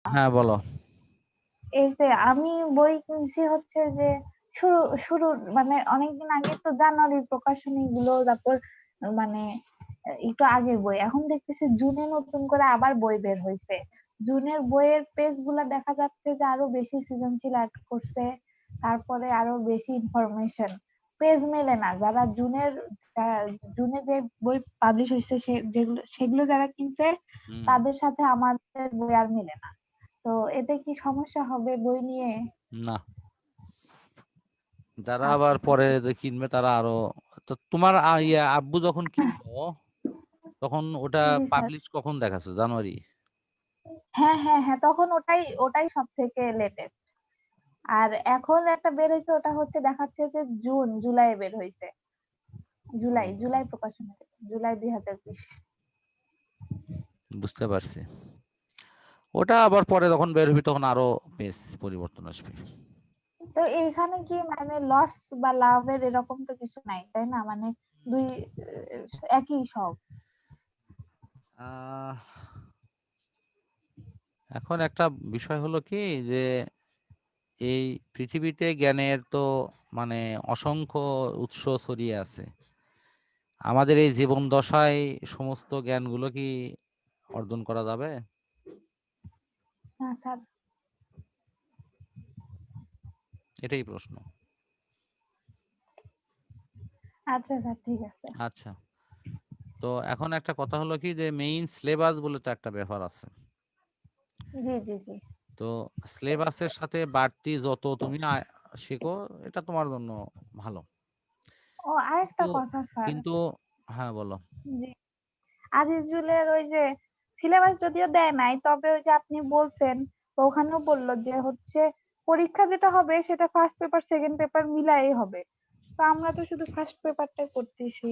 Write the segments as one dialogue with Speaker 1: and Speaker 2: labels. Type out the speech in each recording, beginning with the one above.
Speaker 1: হ্যাঁ বলো।
Speaker 2: এই যে আমি বই কিনছি হচ্ছে যে শুরু শুরু মানে অনেকদিন আগে তো জানুয়ারি প্রকাশনী গুলো, তারপর মানে একটু আগের বই। এখন দেখতেছি জুনে নতুন করে আবার বই বের হয়েছে। জুনের বইয়ের পেজ গুলা দেখা যাচ্ছে যে আরো বেশি সৃজনশীল অ্যাড করছে, তারপরে আরো বেশি ইনফরমেশন। পেজ মেলে না, যারা জুনে যে বই পাবলিশ হয়েছে সেগুলো যারা কিনছে তাদের সাথে আমাদের বই আর মেলে না। তো এতে কি সমস্যা হবে বই নিয়ে?
Speaker 1: না, যারা
Speaker 2: আচ্ছা
Speaker 1: আবার
Speaker 2: আচ্ছা,
Speaker 1: পরে
Speaker 2: ঠিক।
Speaker 1: যে কিনবে তারা আরো। তো তোমার আব্বু যখন কিনলো তখন ওটা
Speaker 2: জি স্যার।
Speaker 1: পাবলিশ কখন দেখাছো, জানুয়ারি?
Speaker 2: হ্যাঁ হ্যাঁ হ্যাঁ, তখন ওটাই ওটাই সব থেকে লেটেস্ট। আর এখন একটা বের হয়েছে, ওটা হচ্ছে দেখাচ্ছে যে জুলাই বের হয়েছে। জুলাই
Speaker 1: ও,
Speaker 2: জুলাই প্রকাশন হয়েছে, জুলাই 2020।
Speaker 1: বুঝতে পারছি। ওটা আবার পরে যখন বের হবি তখন আরো পেজ পরিবর্তন আসবে।
Speaker 2: তো এইখানে কি মানে লস বা লাভের এরকম তো কিছু নাই, তাই না? মানে দুই একই সব।
Speaker 1: আহ এখন একটা বিষয় হলো কি, যে এই পৃথিবীতে জ্ঞানের তো মানে অসংখ্য উৎস ছড়িয়ে আছে। আমাদের এই জীবন দশায় সমস্ত জ্ঞানগুলো কি অর্জন করা যাবে?
Speaker 2: হ্যাঁ স্যার।
Speaker 1: এটাই প্রশ্ন।
Speaker 2: আচ্ছা স্যার, ঠিক আছে।
Speaker 1: আচ্ছা, তো এখন একটা কথা হলো কি, যে মেইন সিলেবাস বলে তো একটা ব্যাপার আছে।
Speaker 2: জি জি জি।
Speaker 1: তো সিলেবাসের সাথে বাড়তি যত তুমি শেখো, এটা তোমার জন্য ভালো।
Speaker 2: ও,
Speaker 1: কিন্তু
Speaker 2: আরেকটা কথা স্যার।
Speaker 1: কিন্তু হ্যাঁ বলো।
Speaker 2: জি, আজিজুলের ওই যে সিলেবাস যদিও দেয় নাই, তবে ওই যে আপনি বলছেন, তো ওখানেও বললো যে হচ্ছে পরীক্ষা যেটা হবে সেটা ফার্স্ট পেপার সেকেন্ড পেপার মিলাই হবে। তো আমরা তো শুধু ফার্স্ট পেপারটাই করতেছি,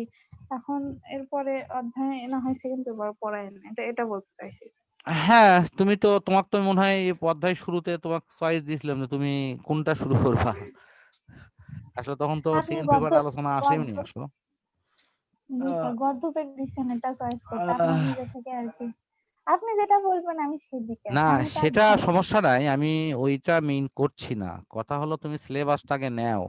Speaker 2: এখন এরপরে অধ্যায় না হয় সেকেন্ড পেপার পড়ায় না, এটা এটা বলতে চাইছি।
Speaker 1: হ্যাঁ, তুমি তো তোমাকে তো মনে হয় এই অধ্যায় শুরুতে তোমাকে চয়েস দিয়েছিলাম যে তুমি কোনটা শুরু করবা। আসলে তখন তো
Speaker 2: আপনি
Speaker 1: সেকেন্ড পেপার
Speaker 2: গদ্য
Speaker 1: আলোচনা আসেনি
Speaker 2: গদ্য
Speaker 1: আসলে।
Speaker 2: জি
Speaker 1: আহ,
Speaker 2: স্যার, গদ্য পেজ দিচ্ছেন এটা চয়েস করতে, আপনার
Speaker 1: আহ,
Speaker 2: নিজে থেকে আর কি। আপনি যেটা বলবেন আমি সেদিকে
Speaker 1: না,
Speaker 2: আছি, আমি তো আর
Speaker 1: সেটা সমস্যা নাই, আমি ওইটা মেইন করছি না। কথা হলো তুমি সিলেবাসটাকে নেও।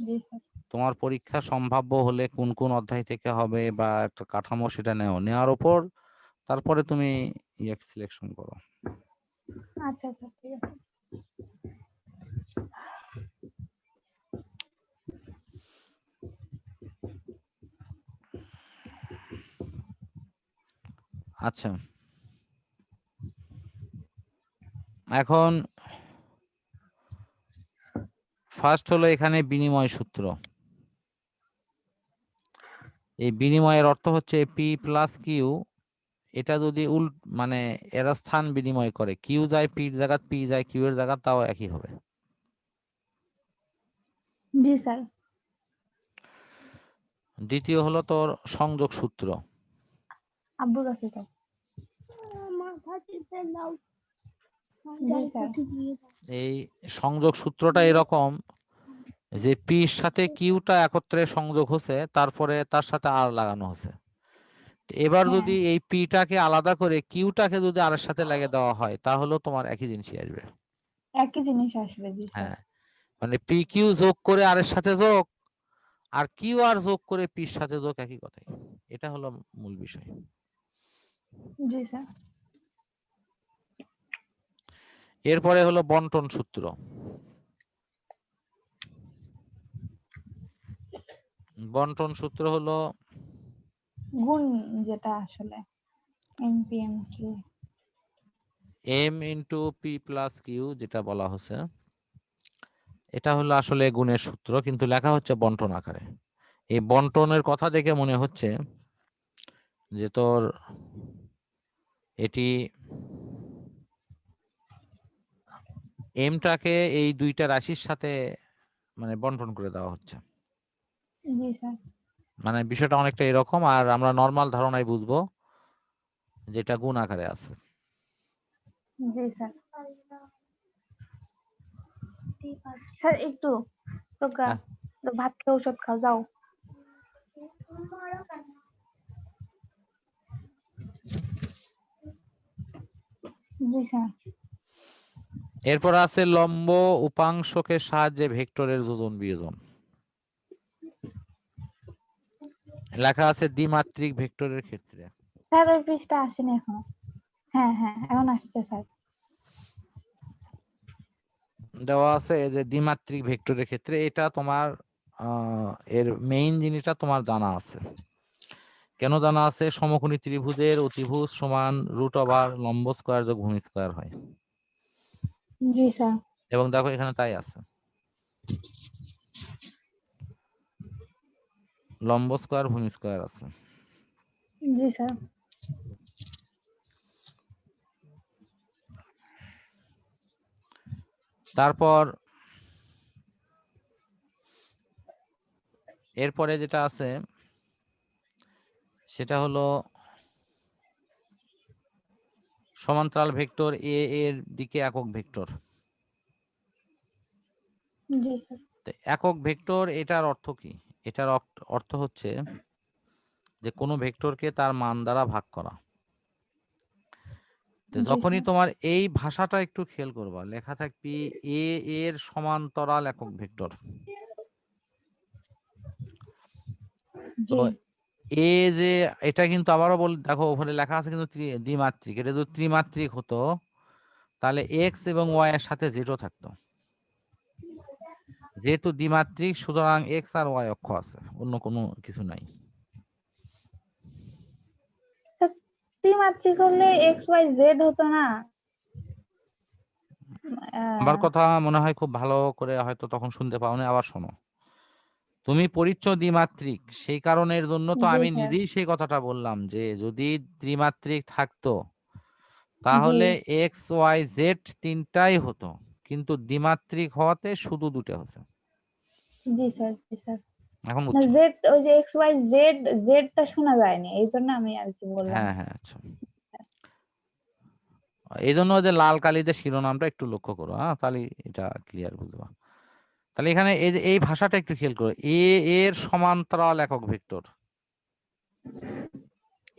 Speaker 2: জি স্যার।
Speaker 1: তোমার পরীক্ষা সম্ভাব্য হলে কোন কোন অধ্যায় থেকে হবে বা একটা কাঠামো, সেটা নেওয়ার উপর তারপরে তুমি ইয়ে সিলেকশন করো।
Speaker 2: আচ্ছা আচ্ছা, ঠিক আছে।
Speaker 1: আচ্ছা, এখন ফার্স্ট হলো এখানে বিনিময় সূত্র। এই বিনিময়ের অর্থ হচ্ছে পি প্লাস কিউ। এটা যদি মানে এরা স্থান বিনিময় করে, কিউ যায় পির জায়গা, পি যায় কিউ এর জায়গা, তাও একই হবে।
Speaker 2: জি স্যার।
Speaker 1: দ্বিতীয় হলো তোর সংযোগ সূত্র।
Speaker 2: আব্বুর কাছে তো। জি স্যার।
Speaker 1: এই সংযোগ সূত্রটা এরকম যে পির সাথে কিউটা একত্রে সংযোগ হচ্ছে, তারপরে তার সাথে আর লাগানো হচ্ছে। এবার
Speaker 2: হ্যাঁ,
Speaker 1: যদি এই পিটাকে আলাদা করে কিউটাকে যদি আর এর সাথে লাগিয়ে দেওয়া হয়, তাহলেও তোমার একই জিনিসই আসবে।
Speaker 2: একই জিনিস আসবে। জি স্যার।
Speaker 1: হ্যাঁ, মানে পি কিউ যোগ করে আর এর সাথে যোগ, আর কিউ আর যোগ করে পির সাথে যোগ, একই কথাই। এটা হলো মূল বিষয়।
Speaker 2: জি স্যার।
Speaker 1: এরপরে হলো বন্টন সূত্র। বন্টন সূত্র হলো
Speaker 2: গুণ, যেটা আসলে এনপিএম কি।
Speaker 1: M into P plus Q, যেটা বলা হচ্ছে। এটা হলো আসলে গুণের সূত্র, কিন্তু লেখা হচ্ছে বন্টন আকারে। এই বন্টনের কথা দেখে মনে হচ্ছে যে তোর এটি এমটাকে এই দুইটা রাশির সাথে মানে বন্টন করে দেওয়া হচ্ছে।
Speaker 2: জি স্যার।
Speaker 1: মানে বিষয়টা অনেকটা এরকম, আর আমরা নর্মাল ধারণায় বুঝবো যেটা গুণ আকারে আছে।
Speaker 2: জি স্যার। স্যার একটু প্রজ্ঞা,
Speaker 1: হ্যাঁ,
Speaker 2: তো ভাত খেয়ে ওষুধ খাও যাও। জি স্যার।
Speaker 1: এরপর আছে লম্ব উপাংশকে সাহায্যে ভেক্টরের যোজন বিয়োজন। লেখা আছে দ্বিমাত্রিক ভেক্টরের ক্ষেত্রে।
Speaker 2: স্যার ওই পৃষ্ঠা আসেনি এখনো। হ্যাঁ হ্যাঁ এখন আসছে স্যার।
Speaker 1: দেওয়া আছে যে দ্বিমাত্রিক ভেক্টরের ক্ষেত্রে এটা তোমার এর মেইন জিনিসটা তোমার জানা আছে। কেন জানা আছে? সমকোণী ত্রিভুজের অতিভুজ সমান √ওভার লম্ব স্কয়ার যোগ ভূমি স্কয়ার হয়।
Speaker 2: জি স্যার।
Speaker 1: এবং দেখো এখানে তাই আছে, লম্ব স্কয়ার ভূমি স্কয়ার আছে।
Speaker 2: জি স্যার।
Speaker 1: তারপর এরপরে যেটা আছে সেটা হলো সমান্তরাল ভেক্টর এ এর দিকে একক ভেক্টর।
Speaker 2: জি স্যার।
Speaker 1: একক ভেক্টর এটার অর্থ কি? এটার অর্থ হচ্ছে যে কোনো ভেক্টরকে তার মান দ্বারা ভাগ করা। তো
Speaker 2: জি
Speaker 1: যখনই
Speaker 2: স্যার।
Speaker 1: তোমার এই ভাষাটা একটু খেয়াল করবা, লেখা থাকবি এ এর সমান্তরাল একক ভেক্টর। তো
Speaker 2: জি।
Speaker 1: এ যে এটা কিন্তু আবারও দেখো ওখানে লেখা আছে কিন্তু দ্বিমাত্রিক। এটা যদি ত্রিমাত্রিক হতো তাহলে এক্স এবং ওয়াই এর সাথে জেডও থাকতো। যেহেতু দ্বিমাত্রিক সুতরাং এক্স আর ওয়াই অক্ষ আছে, অন্য কোনো কিছু নাই।
Speaker 2: স্যার ত্রিমাত্রিক হলে এক্স ওয়াই জেড হতো না?
Speaker 1: আমার
Speaker 2: আহ,
Speaker 1: কথা মনে হয় খুব ভালো করে হয়তো তখন শুনতে পাওনি, আবার শোনো। তুমি পড়িচ্ছ দ্বিমাত্রিক, সেই কারণের জন্য তো
Speaker 2: জি
Speaker 1: আমি
Speaker 2: স্যার।
Speaker 1: নিজেই সেই কথাটা বললাম যে যদি ত্রিমাত্রিক থাকতো
Speaker 2: জি।
Speaker 1: তাহলে এক্স ওয়াই জেড তিনটাই হতো, কিন্তু দ্বিমাত্রিক হওয়াতে শুধু দুটো হচ্ছে।
Speaker 2: জি স্যার। জি স্যার।
Speaker 1: এখন
Speaker 2: না
Speaker 1: বুঝছো?
Speaker 2: জেড ওই যে এক্স ওয়াই জেড জেডটা শোনা যায়নি, এই জন্য আমি আর কি বললাম।
Speaker 1: হ্যাঁ হ্যাঁ, আচ্ছা। এই জন্য যে লাল কালিতে শিরোনামটা একটু লক্ষ্য করো, হ্যাঁ, তাহলে এটা ক্লিয়ার বুঝবা। তাহলে এখানে এই যে এই ভাষাটা একটু খেয়াল করো, এ এর সমান্তরাল একক ভেক্টর।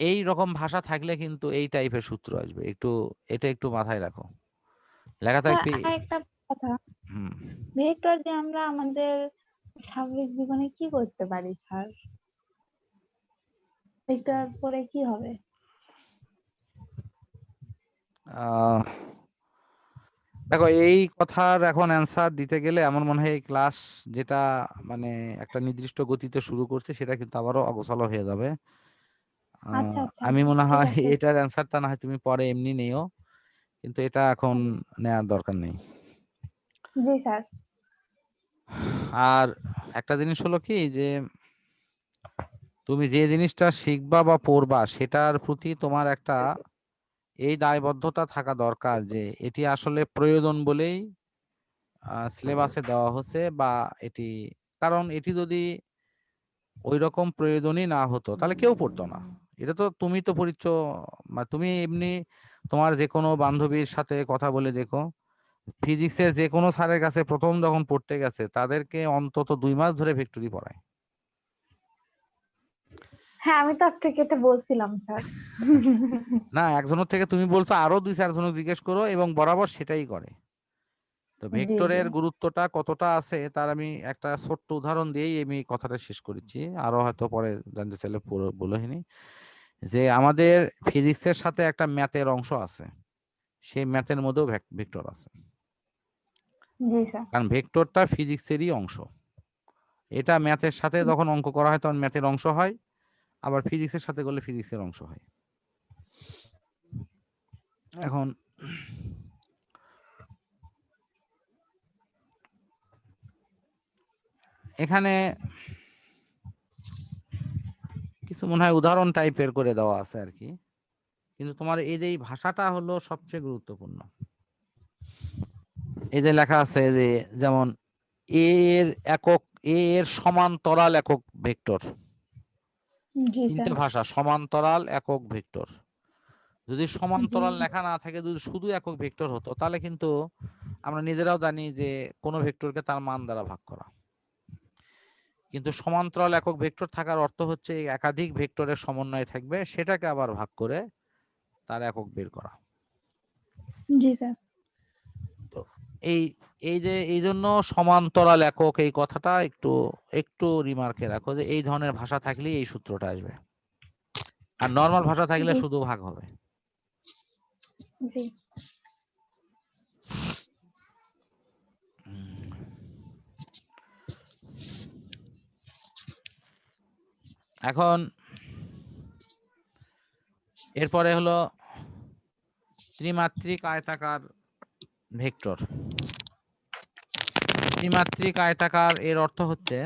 Speaker 1: এই রকম ভাষা থাকলে কিন্তু এই টাইপের সূত্র আসবে, একটু এটা একটু মাথায় রাখো। লেখা
Speaker 2: স্যার
Speaker 1: থাকবে।
Speaker 2: আরেকটা কথা,
Speaker 1: হুম।
Speaker 2: ভেক্টর দিয়ে আমরা আমাদের স্বাভাবিক জীবনে কি করতে পারি স্যার? ভেক্টর পরে কি হবে?
Speaker 1: আহ দেখো এই কথার এখন অ্যান্সার দিতে গেলে আমার মনে হয় এই ক্লাস যেটা মানে একটা নির্দিষ্ট গতিতে শুরু করছে সেটা কিন্তু আবারও অগোছালো হয়ে যাবে।
Speaker 2: আচ্ছা আচ্ছা।
Speaker 1: আমি মনে
Speaker 2: ঠিক
Speaker 1: হয়
Speaker 2: আছে।
Speaker 1: এটার অ্যান্সারটা না হয় তুমি পরে এমনি নিও, কিন্তু এটা এখন নেওয়ার দরকার নেই।
Speaker 2: জি স্যার।
Speaker 1: আর একটা জিনিস হলো কি যে তুমি যে জিনিসটা শিখবা বা পড়বা সেটার প্রতি তোমার একটা এই দায়বদ্ধতা থাকা দরকার যে এটি আসলে প্রয়োজন বলেই সিলেবাসে দেওয়া হচ্ছে, বা এটি, কারণ এটি যদি ওই রকম প্রয়োজনই না হতো তাহলে কেউ পড়তো না। এটা তো তুমি তো পড়িচ্ছ, তুমি এমনি তোমার যে কোনো বান্ধবীর সাথে কথা বলে দেখো, ফিজিক্সের যে কোনো স্যারের কাছে প্রথম যখন পড়তে গেছে তাদেরকে অন্তত 2 মাস ধরে ভেক্টরি পড়ায়।
Speaker 2: হ্যাঁ আমি তো থেকে এটা বলছিলাম স্যার।
Speaker 1: না, একজনের থেকে তুমি বলছো, আরো 2-4 জনকে জিজ্ঞেস করো এবং বরাবর সেটাই করে। তো
Speaker 2: জি জি।
Speaker 1: ভেক্টরের গুরুত্বটা কতটা আছে তার আমি একটা ছোট্ট উদাহরণ দিয়েই আমি কথাটা শেষ করেছি, আরো হয়তো পরে জানতে চাইলে পুরো বলেনি। যে আমাদের ফিজিক্সের সাথে একটা ম্যাথের অংশ আছে, সেই ম্যাথের মধ্যেও ভেক্টর আছে,
Speaker 2: জি স্যার।
Speaker 1: কারণ ভেক্টরটা ফিজিক্সেরই অংশ। এটা ম্যাথের সাথে যখন অঙ্ক করা হয় তখন ম্যাথের অংশ হয়, আবার ফিজিক্সের সাথে করলে ফিজিক্সের অংশ হয়। এখন এখানে কিছু মনে হয় উদাহরণ টাইপের করে দেওয়া আছে আর কি, কিন্তু তোমার এই যে এই ভাষাটা হলো সবচেয়ে গুরুত্বপূর্ণ। এই যে লেখা আছে যে যেমন এ এর একক, এ এর সমান্তরাল একক ভেক্টর।
Speaker 2: জি
Speaker 1: তিনটে
Speaker 2: স্যার।
Speaker 1: ভাষা, সমান্তরাল একক ভেক্টর। যদি
Speaker 2: জি
Speaker 1: সমান্তরাল লেখা না থাকে, যদি শুধু একক ভেক্টর হতো তাহলে কিন্তু আমরা নিজেরাও জানি যে কোনো ভেক্টরকে তার মান দ্বারা ভাগ করা। কিন্তু সমান্তরাল একক ভেক্টর থাকার অর্থ হচ্ছে এই একাধিক ভেক্টরের সমন্বয় থাকবে, সেটাকে আবার ভাগ করে তার একক বের করা।
Speaker 2: জি স্যার।
Speaker 1: তো এই এই যে এই জন্য সমান্তরাল একক এই কথাটা একটু একটু রিমার্কে রাখো যে এই ধরনের ভাষা থাকলেই এই সূত্রটা আসবে, আর নর্মাল ভাষা থাকলে
Speaker 2: জি
Speaker 1: শুধু ভাগ হবে।
Speaker 2: জি
Speaker 1: এখন এরপরে হলো ত্রিমাত্রিক আয়তাকার ভেক্টর। ত্রিমাত্রিক আয়তাকার এর অর্থ হচ্ছে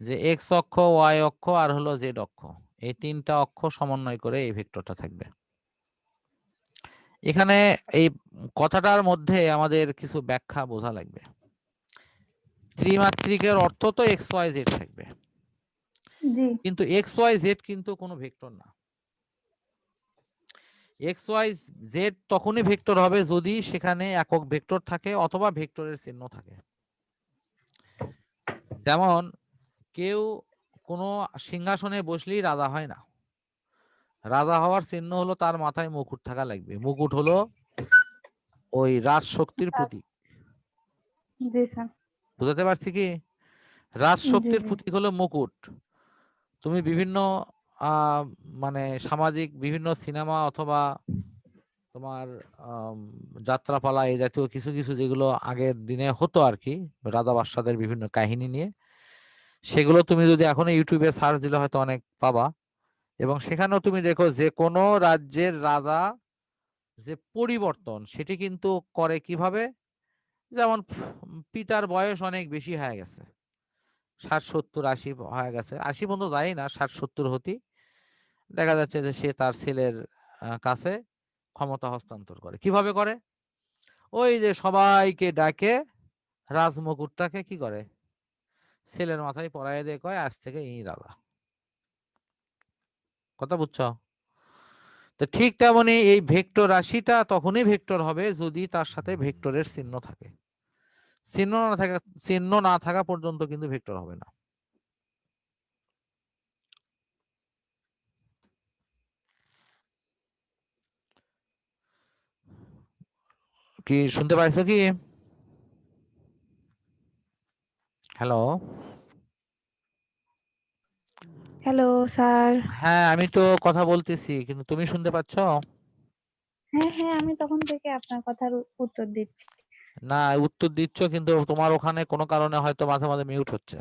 Speaker 1: যে এক্স অক্ষ, ওয়াই অক্ষ আর হলো জেড অক্ষ, এই তিনটা অক্ষ সমন্বয় করে এই ভেক্টরটা থাকবে। এখানে এই কথাটার মধ্যে আমাদের কিছু ব্যাখ্যা বোঝা লাগবে। ত্রিমাত্রিকের অর্থ তো এক্স ওয়াই জেড থাকবে,
Speaker 2: জি
Speaker 1: কিন্তু এক্স ওয়াই জেড কিন্তু কোনো ভেক্টর না। এক্স ওয়াই জেড তখনই ভেক্টর হবে যদি সেখানে একক ভেক্টর থাকে অথবা ভেক্টরের চিহ্ন থাকে। যেমন কেউ কোনো সিংহাসনে বসলেই রাজা হয় না, রাজা হওয়ার চিহ্ন হলো তার মাথায় মুকুট থাকা লাগবে। মুকুট হলো ওই রাজশক্তির
Speaker 2: স্যার।
Speaker 1: প্রতীক।
Speaker 2: জি স্যার।
Speaker 1: বুঝাতে পারছি কি?
Speaker 2: জি
Speaker 1: রাজশক্তির
Speaker 2: জি
Speaker 1: প্রতীক হলো মুকুট। তুমি বিভিন্ন আহ মানে সামাজিক বিভিন্ন সিনেমা অথবা তোমার আম, যাত্রাপালা এই জাতীয় কিছু কিছু যেগুলো আগের দিনে হতো আর কি, রাজা বাদশাদের বিভিন্ন কাহিনী নিয়ে, সেগুলো তুমি যদি এখন ইউটিউবে সার্চ দিলে হয়তো অনেক পাবা। এবং সেখানেও তুমি দেখো যে কোনো রাজ্যের রাজা যে পরিবর্তন সেটি কিন্তু করে কিভাবে। যেমন পিতার বয়স অনেক বেশি হয়ে গেছে, 60 70 80 হয়ে গেছে, 80 পর্যন্ত যায় না, 60 70 হতি দেখা যাচ্ছে যে সে তার ছেলের কাছে ক্ষমতা হস্তান্তর করে। কিভাবে করে? ওই যে সবাইকে ডাকে রাজমুকুটটাকে কি করে ছেলের মাথায় পরাইয়া দিয়ে কয় আজ থেকে ইনি রাজা। কথা বুঝছো? তো ঠিক তেমনি এই ভেক্টর রাশিটা তখনই ভেক্টর হবে যদি তার সাথে ভেক্টরের চিহ্ন থাকে। চিহ্ন না থাকা, চিহ্ন না থাকা পর্যন্ত কিন্তু ভেক্টর হবে না। কি শুনতে পাইছো কি? হ্যালো?
Speaker 2: Hello sir.
Speaker 1: হ্যাঁ আমি তো কথা বলতেছি, কিন্তু তুমি শুনতে পাচ্ছো?
Speaker 2: হ্যাঁ হ্যাঁ, আমি তখন থেকে আপনার কথার উত্তর দিচ্ছি।
Speaker 1: না, উত্তর দিচ্ছ কিন্তু তোমার ওখানে কোনো কারণে হয়তো মাঝে মাঝে মিউট হচ্ছে।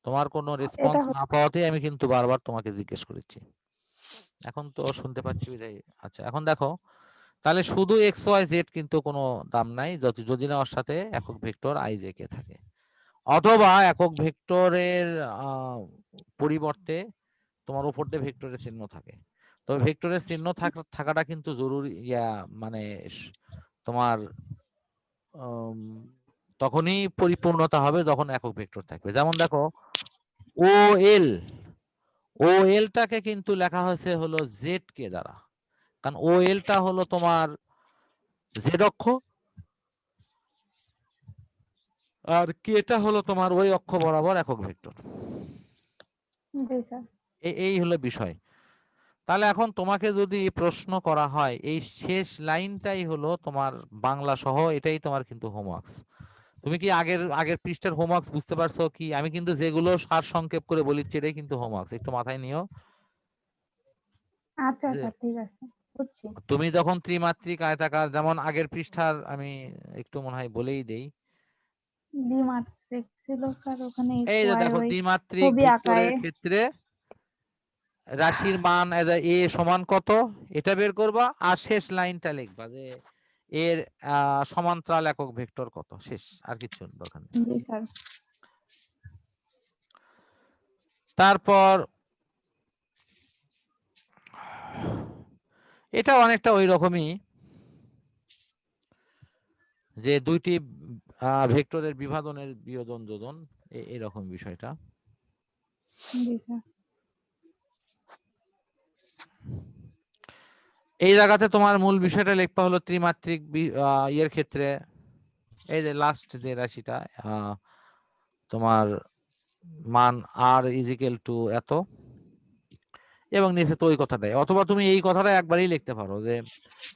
Speaker 1: তোমার কোনো রেসপন্স
Speaker 2: এটা
Speaker 1: না পাওয়াতেই আমি কিন্তু বারবার তোমাকে জিজ্ঞেস করেছি। এখন তো শুনতে পাচ্ছি বিধায়। আচ্ছা এখন দেখো, তাহলে শুধু এক্স ওয়াই জেড কিন্তু কোনো দাম নাই যদি যদি না ওর সাথে একক ভেক্টর আই জে কে থাকে, অথবা একক ভেক্টরের পরিবর্তে তোমার উপর দিয়ে ভেক্টরের চিহ্ন থাকে। তবে ভেক্টরের চিহ্ন থাকাটা কিন্তু জরুরি, মানে তোমার উম, তখনই পরিপূর্ণতা হবে যখন একক ভেক্টর থাকবে। যেমন দেখো ও এল, ও এলটাকে কিন্তু লেখা হয়েছে হলো জেড কে দ্বারা, কারণ ও এলটা হলো তোমার জেড অক্ষ, আর কেটা হলো তোমার ওই অক্ষ বরাবর একক ভেক্টর।
Speaker 2: জি স্যার।
Speaker 1: এই হলো বিষয়। তাহলে এখন তোমাকে যদি প্রশ্ন করা হয় এই শেষ লাইনটাই হলো তোমার বাংলা সহ এটাই তোমার কিন্তু হোমওয়ার্কস। তুমি কি আগের আগের পৃষ্ঠার হোমওয়ার্কস বুঝতে পারছো কি? আমি কিন্তু যেগুলো সার সংক্ষেপ করে বলিচ্ছি এটাই কিন্তু হোমওয়ার্কস, একটু মাথায় নিও।
Speaker 2: আচ্ছা
Speaker 1: যে
Speaker 2: স্যার, ঠিক আছে, বুঝছি।
Speaker 1: তুমি যখন ত্রিমাত্রিক আয়তাকার, যেমন আগের পৃষ্ঠার আমি একটু মনে হয় বলেই দেই।
Speaker 2: দ্বিমাত্রিক ছিল স্যার, ওখানে এক্স
Speaker 1: এই যে
Speaker 2: ওয়াই
Speaker 1: দেখো
Speaker 2: ওই
Speaker 1: দ্বিমাত্রিক
Speaker 2: ছবি
Speaker 1: ভেক্টরের
Speaker 2: আঁকায়।
Speaker 1: ক্ষেত্রে রাশির মান এ সমান কত এটা বের করবা, আর শেষ লাইনটা লিখবা যে এর সমান্তরাল একক ভেক্টর কত, শেষ, আর কিচ্ছু দরকার নেই।
Speaker 2: জি স্যার।
Speaker 1: তারপর এটা অনেকটা ওই রকমই, যে দুইটি ভেক্টরের বিভাজনের বিয়োজন যোজন, এরকম বিষয়টা।
Speaker 2: জি স্যার।
Speaker 1: এই জায়গাতে তোমার মূল বিষয়টা লিখবা হলো ত্রিমাত্রিক ইয়ের ক্ষেত্রে এই যে লাস্ট যে রাশিটা তোমার মান আর ইজিক্যাল টু এত, এবং নিচে তো ওই কথাটাই, অথবা তুমি এই কথাটা একবারই লিখতে পারো যে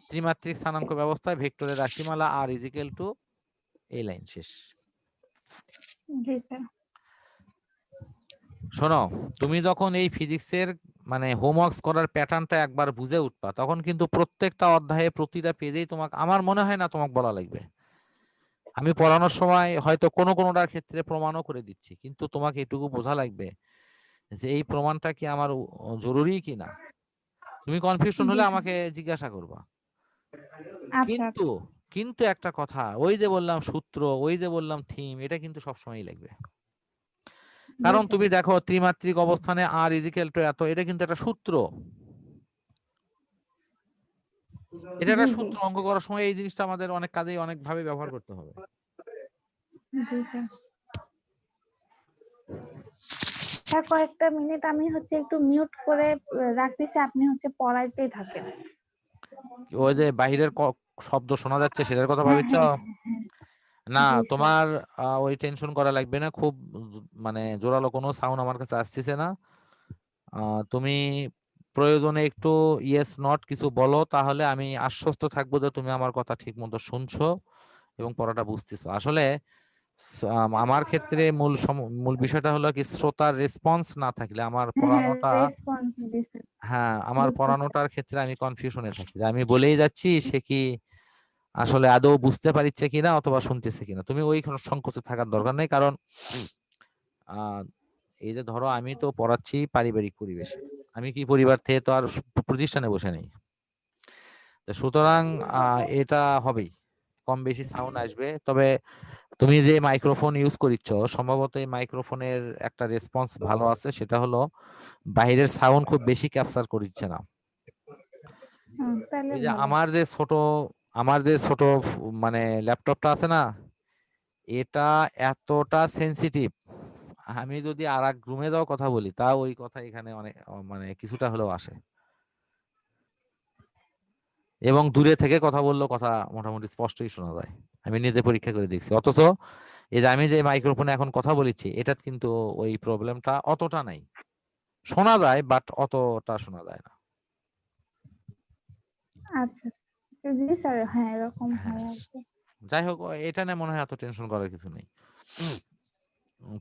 Speaker 1: ত্রিমাত্রিক স্থানাঙ্ক ব্যবস্থায় ভেক্টরের রাশিমালা আর ইজিক্যাল টু এই লাইন, শেষ।
Speaker 2: জি স্যার।
Speaker 1: শোনো, তুমি যখন এই ফিজিক্সের মানে হোমওয়ার্কস করার প্যাটার্নটা একবার বুঝে উঠবা, তখন কিন্তু প্রত্যেকটা অধ্যায়ে প্রতিটা পেজেই তোমাকে, আমার মনে হয় না তোমাকে বলা লাগবে। আমি পড়ানোর সময় হয়তো কোনোটার ক্ষেত্রে প্রমাণও করে দিচ্ছি, কিন্তু তোমাকে এটুকু বোঝা লাগবে যে এই প্রমাণটা কি আমার জরুরি কি না। তুমি কনফিউশন
Speaker 2: জি
Speaker 1: হলে
Speaker 2: স্যার।
Speaker 1: আমাকে জিজ্ঞাসা করবা।
Speaker 2: আচ্ছা
Speaker 1: কিন্তু
Speaker 2: আচ্ছা।
Speaker 1: কিন্তু একটা কথা, ওই যে বললাম সূত্র, ওই যে বললাম থিম, এটা কিন্তু সবসময়ই লাগবে।
Speaker 2: জি
Speaker 1: কারণ
Speaker 2: স্যার।
Speaker 1: তুমি দেখো ত্রিমাত্রিক অবস্থানে আর ইজিক্যাল টু এত, এটা কিন্তু একটা সূত্র। এটা
Speaker 2: জি
Speaker 1: একটা
Speaker 2: জি।
Speaker 1: সূত্র, অঙ্ক করার সময় এই জিনিসটা আমাদের অনেক কাজেই অনেক ভাবে ব্যবহার করতে হবে।
Speaker 2: জি স্যার। স্যার কয়েকটা মিনিট আমি হচ্ছে একটু মিউট করে রাখতেছি, আপনি হচ্ছে পড়াইতেই থাকেন।
Speaker 1: ওই যে বাহিরের শব্দ শোনা যাচ্ছে, সেটার কথা
Speaker 2: হ্যাঁ
Speaker 1: ভাবিচ্ছ?
Speaker 2: হ্যাঁ।
Speaker 1: না,
Speaker 2: জি স্যার।
Speaker 1: তোমার ওই টেনশন করা লাগবে না। খুব মানে জোরালো কোনো সাউন্ড আমার কাছে আসতেছে না। তুমি প্রয়োজনে একটু ইয়েস নট কিছু বলো, তাহলে আমি আশ্বস্ত থাকবো যে তুমি আমার কথা ঠিক মতো শুনছো এবং পড়াটা বুঝতেছো। আসলে আমার ক্ষেত্রে মূল বিষয়টা হলো কি, শ্রোতার রেসপন্স না থাকলে আমার
Speaker 2: হ্যাঁ হ্যাঁ,
Speaker 1: পড়ানোটা,
Speaker 2: রেসপন্স জি স্যার।
Speaker 1: হ্যাঁ আমার
Speaker 2: বুঝতেছি।
Speaker 1: পড়ানোটার ক্ষেত্রে আমি কনফিউশনে থাকি যে আমি বলেই যাচ্ছি, সে কি আসলে আদৌ বুঝতে পারছে কিনা অথবা শুনতেছে কিনা। তুমি ওই সংকোচে থাকার দরকার নেই, কারণ আহ এই যে ধরো আমি তো পড়াচ্ছি পারিবারিক পরিবেশে, আমি কি পরিবার থেকে তো আর প্রতিষ্ঠানে বসে নেই। তো সুতরাং এটা হবেই, কম বেশি সাউন্ড আসবে। তবে তুমি যে মাইক্রোফোন ইউজ করিচ্ছ, সম্ভবত এই মাইক্রোফোনের একটা রেসপন্স ভালো আছে, সেটা হলো বাইরের সাউন্ড খুব বেশি ক্যাপচার করছে না।
Speaker 2: তাহলে
Speaker 1: এই যে
Speaker 2: ভালো।
Speaker 1: আমার যে ছোট মানে ল্যাপটপটা আছে না, এটা এতটা সেনসিটিভ, আমি যদি আর এক রুমে যাও কথা বলি, তা ওই কথা এখানে অনেক মানে কিছুটা হলেও আসে। এবং দূরে থেকে কথা বললেও কথা মোটামুটি স্পষ্টই শোনা যায়, আমি নিজে পরীক্ষা করে দেখছি। অথচ এই যে আমি যে মাইক্রোফোনে এখন কথা বলেছি, এটা কিন্তু ওই প্রবলেমটা অতটা নাই, শোনা যায় বাট অতটা শোনা যায় না।
Speaker 2: আচ্ছা। জি স্যার, হ্যাঁ এরকম
Speaker 1: হ্যাঁ,
Speaker 2: হয় আর কি।
Speaker 1: যাই হোক, এটা নিয়ে মনে হয় এত টেনশন করার কিছু নেই।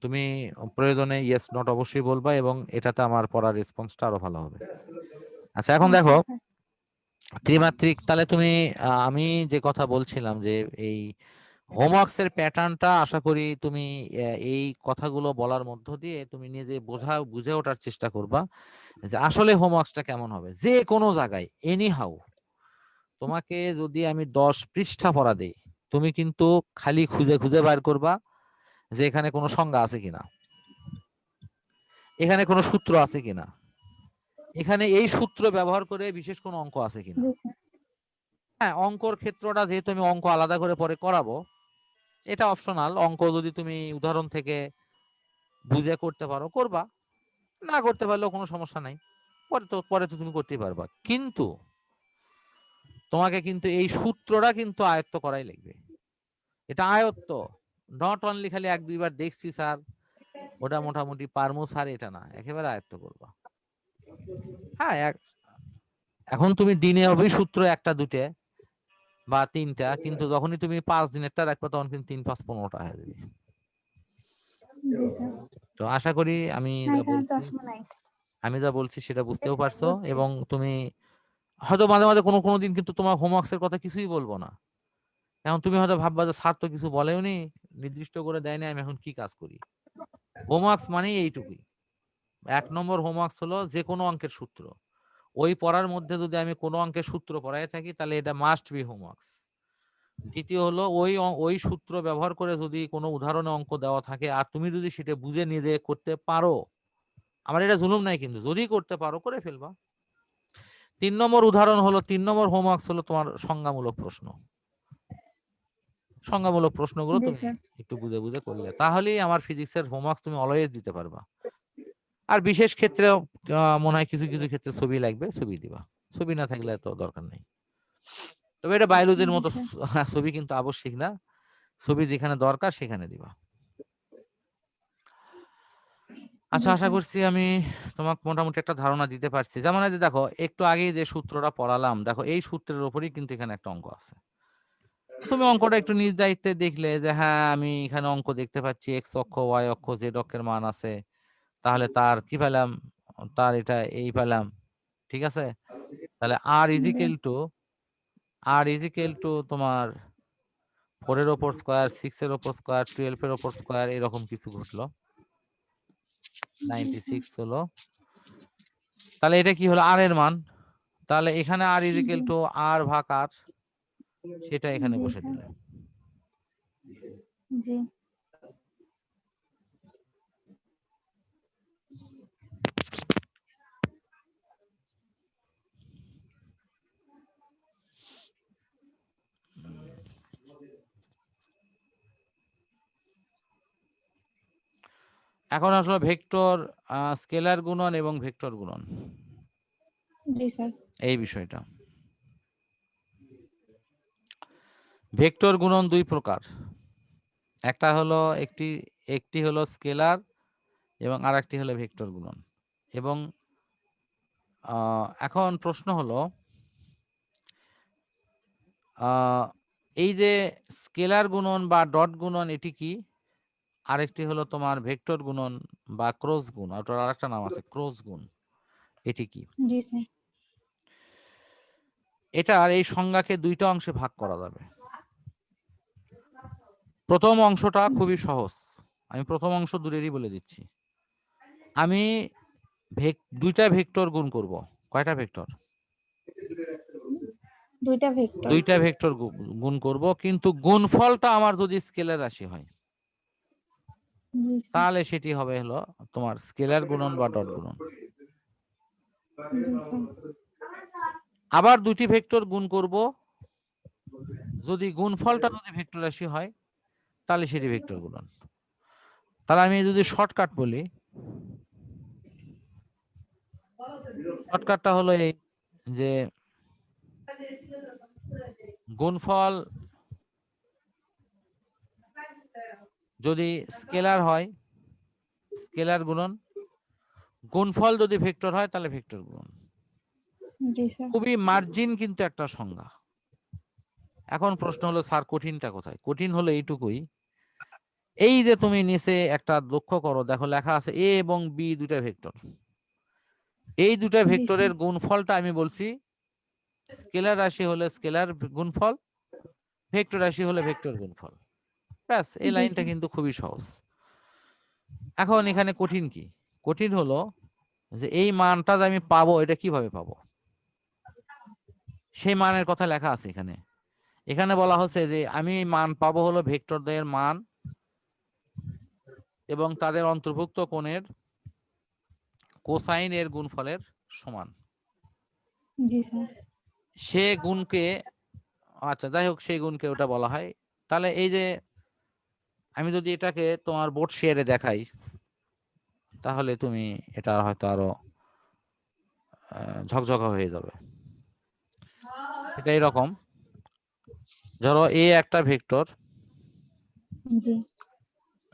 Speaker 1: তুমি প্রয়োজনে ইয়েস নট অবশ্যই বলবা, এবং এটাতে আমার পড়ার রেসপন্সটা আরো ভালো হবে। আচ্ছা, এখন
Speaker 2: আচ্ছা
Speaker 1: দেখো
Speaker 2: স্যার।
Speaker 1: ত্রিমাত্রিক, তাহলে তুমি আমি যে কথা বলছিলাম যে এই হোমওয়ার্কস এর প্যাটার্নটা আশা করি তুমি এই কথাগুলো বলার মধ্য দিয়ে তুমি নিজে বুঝে ওঠার চেষ্টা করবা যে আসলে হোমওয়ার্কসটা কেমন হবে। যে কোনো জায়গায় এনি হাউ তোমাকে যদি আমি 10 পৃষ্ঠা পড়া দেই, তুমি কিন্তু খালি খুঁজে খুঁজে বার করবা যে এখানে কোনো সংজ্ঞা আছে কিনা, এখানে কোনো সূত্র আছে কিনা, এখানে এই সূত্র ব্যবহার করে বিশেষ কোনো অঙ্ক আছে কিনা।
Speaker 2: জি স্যার।
Speaker 1: হ্যাঁ, অঙ্কর ক্ষেত্রটা যেহেতু আমি অঙ্ক আলাদা করে পরে করাবো, এটা অপশনাল। অঙ্ক যদি তুমি উদাহরণ থেকে বুঝে করতে পারো করবা, না করতে পারলেও কোনো সমস্যা নাই, পরে তো তুমি করতেই পারবা। কিন্তু তোমাকে কিন্তু এই সূত্রটা কিন্তু আয়ত্ত করাই লাগবে। এটা আয়ত্ত, নট অনলি খালি 1-2 বার দেখছি স্যার, ওটা মোটামুটি পারমু স্যার, এটা না, একেবারে আয়ত্ত করবা। হ্যাঁ, এখন তুমি দিনে হবে সূত্র একটা দুটে বা তিনটা, কিন্তু যখনই তুমি 5 দিনেরটা রাখবে, তখন কিন্তু 3, 5, 15টা হয়ে যাবে।
Speaker 2: জি স্যার।
Speaker 1: তো আশা করি
Speaker 2: না এখানে চশমা নাই।
Speaker 1: আমি যা বলছি সেটা
Speaker 2: জি
Speaker 1: বুঝতেও
Speaker 2: স্যার,
Speaker 1: পারছো।
Speaker 2: বুঝছি।
Speaker 1: এবং তুমি হয়তো মাঝে মাঝে কোনো দিন কিন্তু তোমার হোমওয়ার্কস এর কথা কিছুই বলবো না। এখন তুমি হয়তো ভাববা যে স্যার তো কিছু বলেওনি, নির্দিষ্ট করে দেয়নি, আমি এখন কি কাজ করি। হোমওয়ার্কস মানেই এইটুকুই। 1 নম্বর হোমওয়ার্কস হলো যে কোনো অঙ্কের সূত্র। ওই পড়ার মধ্যে যদি আমি কোনো অঙ্কের সূত্র পড়াই থাকি, তাহলে এটা মাস্ট বি হোমওয়ার্কস। দ্বিতীয় হলো ওই সূত্র ব্যবহার করে যদি কোনো উদাহরণে অঙ্ক দেওয়া থাকে, আর তুমি যদি সেটা বুঝে নিজে করতে পারো, আমার এটা জুলুম নাই, কিন্তু যদি করতে পারো করে ফেলবা। 3 নম্বর উদাহরণ হলো, 3 নম্বর হোমওয়ার্কস হলো তোমার সংজ্ঞামূলক প্রশ্ন। সংজ্ঞামূলক প্রশ্নগুলো
Speaker 2: জি
Speaker 1: তুমি
Speaker 2: স্যার।
Speaker 1: একটু বুঝে বুঝে করলে, তাহলেই আমার ফিজিক্সের হোমওয়ার্কস তুমি অলওয়েজ দিতে পারবা। আর বিশেষ ক্ষেত্রে মনে হয় কিছু কিছু ক্ষেত্রে ছবি লাগবে, ছবি দিবা। ছবি না থাকলে তো দরকার নেই। তবে এটা বায়োলজির
Speaker 2: জি
Speaker 1: মতো
Speaker 2: স্যার।
Speaker 1: ছবি কিন্তু আবশ্যিক না, ছবি যেখানে দরকার সেখানে দিবা। আচ্ছা,
Speaker 2: জি
Speaker 1: আশা
Speaker 2: স্যার।
Speaker 1: করছি আমি তোমাকে মোটামুটি একটা ধারণা দিতে পারছি। যেমন এই যে দেখো, একটু আগেই যে সূত্রটা পড়ালাম, দেখো এই সূত্রের উপরেই কিন্তু এখানে একটা অঙ্ক আছে। তুমি অঙ্কটা একটু নিজ দায়িত্বে দেখলে যে হ্যাঁ, আমি এখানে অঙ্ক দেখতে পাচ্ছি, এক্স অক্ষ, ওয়াই অক্ষ, জেড অক্ষের মান আছে, তাহলে তার কি পেলাম, তার এটা এই পেলাম, ঠিক আছে। তাহলে আর
Speaker 2: জি
Speaker 1: ইজিক্যাল টু তোমার 4 এর ওপর স্কোয়ার, 6 এর ওপর স্কোয়ার, 12 এর ওপর স্কোয়ার, এরকম কিছু ঘটলো।
Speaker 2: জি
Speaker 1: 96
Speaker 2: স্যার।
Speaker 1: হলো। তাহলে এটা কি হলো, আর এর মান। তাহলে এখানে আর
Speaker 2: জি
Speaker 1: ইজিক্যাল টু আর ভাগ আর, সেটা এখানে
Speaker 2: জি
Speaker 1: বসে
Speaker 2: স্যার।
Speaker 1: দিলে।
Speaker 2: জি
Speaker 1: এখন আসলে ভেক্টর, স্কেলার গুণন এবং ভেক্টর গুণন,
Speaker 2: জি স্যার।
Speaker 1: এই বিষয়টা। ভেক্টর গুণন দুই প্রকার। একটা হলো একটি একটি হলো স্কেলার এবং আরেকটি হলো ভেক্টর গুণন। এবং এখন প্রশ্ন হলো, আহ, এই যে স্কেলার গুণন বা ডট গুণন এটি কি, আরেকটি হলো তোমার ভেক্টর গুণন বা ক্রস গুণ, ওটার আরেকটা নাম আছে ক্রস গুণ, এটি কি।
Speaker 2: জি স্যার।
Speaker 1: এটার এই সংজ্ঞাকে দুইটা অংশে ভাগ করা যাবে। প্রথম অংশটা খুবই সহজ, আমি প্রথম অংশ দূরেরই বলে দিচ্ছি। আমি দুইটা ভেক্টর গুণ করব। কয়টা ভেক্টর?
Speaker 2: দুইটা ভেক্টর।
Speaker 1: দুইটা ভেক্টর গুণ করব, কিন্তু গুণফলটা আমার যদি স্কেলার রাশি হয়,
Speaker 2: জি স্যার।
Speaker 1: তাহলে সেটি হবে হলো তোমার স্কেলার গুণন বা ডট গুণন।
Speaker 2: জি স্যার।
Speaker 1: আবার দুটি ভেক্টর গুণ করব, যদি গুণফলটা যদি ভেক্টর রাশি হয়, তাহলে সেটি ভেক্টর গুণন। তাহলে আমি যদি শর্টকাট বলি, শর্টকাটটা হলো এই যে গুণফল যদি স্কেলার হয়, স্কেলার গুণন, গুণফল যদি ভেক্টর হয় তাহলে ভেক্টর গুণন।
Speaker 2: জি স্যার।
Speaker 1: খুবই মার্জিন কিন্তু একটা সংজ্ঞা। এখন প্রশ্ন হলো স্যার কঠিনটা কোথায়? কঠিন হলো এইটুকুই, এই যে তুমি নিচে একটা লক্ষ্য করো, দেখো লেখা আছে এ এবং বি দুটা ভেক্টর। এই দুটা
Speaker 2: জি স্যার।
Speaker 1: ভেক্টরের গুণফলটা আমি বলছি স্কেলার রাশি হলে স্কেলার গুণফল, ভেক্টর রাশি হলে ভেক্টর গুণফল। ব্যাস, এই
Speaker 2: জি
Speaker 1: লাইনটা
Speaker 2: স্যার।
Speaker 1: কিন্তু খুবই সহজ। এখন এখানে কঠিন কি? কঠিন হলো যে এই মানটা যে আমি পাবো, এটা কিভাবে পাবো, সেই মানের কথা লেখা আছে এখানে। এখানে বলা হচ্ছে যে আমি মান পাবো হলো ভেক্টরদের মান এবং তাদের অন্তর্ভুক্ত কোণের কোসাইন এর গুণফলের সমান।
Speaker 2: জি স্যার।
Speaker 1: সে গুণকে, আচ্ছা যাই হোক, সেই গুণকে ওটা বলা হয়। তাহলে এই যে আমি যদি এটাকে তোমার বোর্ড শেয়ারে দেখাই, তাহলে তুমি এটা হয়তো আরো ঝকঝকা হয়ে যাবে। এটা এরকম, ধরো এ একটা ভেক্টর,
Speaker 2: জি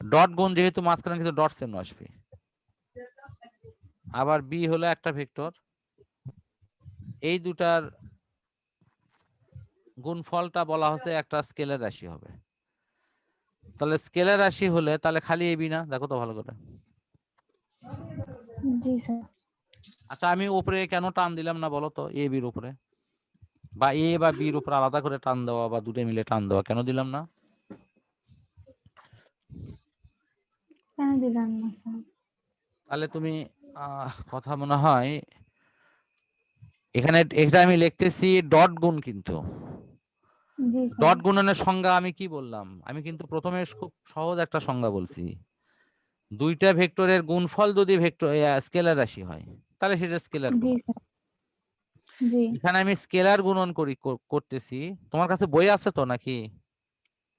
Speaker 1: ডট গুণ যেহেতু মাঝখানে কিন্তু ডট চিহ্ন আসবে। আবার বি হলো একটা ভেক্টর, এই দুটার গুণফলটা বলা হচ্ছে একটা স্কেলার রাশি হবে। তাহলে স্কেলার রাশি হলে তাহলে খালি এবি না, দেখো তো ভালো করে।
Speaker 2: জি স্যার।
Speaker 1: আচ্ছা, আমি উপরে কেন টান দিলাম না বলো তো, এ বির উপরে বা এ বা বির উপরে আলাদা করে টান দেওয়া বা দুটো মিলে টান দেওয়া কেন দিলাম না?
Speaker 2: কেন দিলেন না স্যার?
Speaker 1: তাহলে তুমি কথা মনে হয় এখানে, এটা আমি লিখতেছি ডট গুণ, কিন্তু
Speaker 2: জি স্যার।
Speaker 1: ডট গুণনের সংজ্ঞা আমি কি বললাম, আমি কিন্তু প্রথমে খুব সহজ একটা সংজ্ঞা বলছি, দুইটা ভেক্টরের গুণফল যদি ভেক্টর স্কেলার রাশি হয়, তাহলে সেটা স্কেলার
Speaker 2: জি
Speaker 1: গুণন।
Speaker 2: স্যার। জি।
Speaker 1: এখানে আমি স্কেলার গুণন করতেছি। তোমার কাছে বই আছে তো নাকি?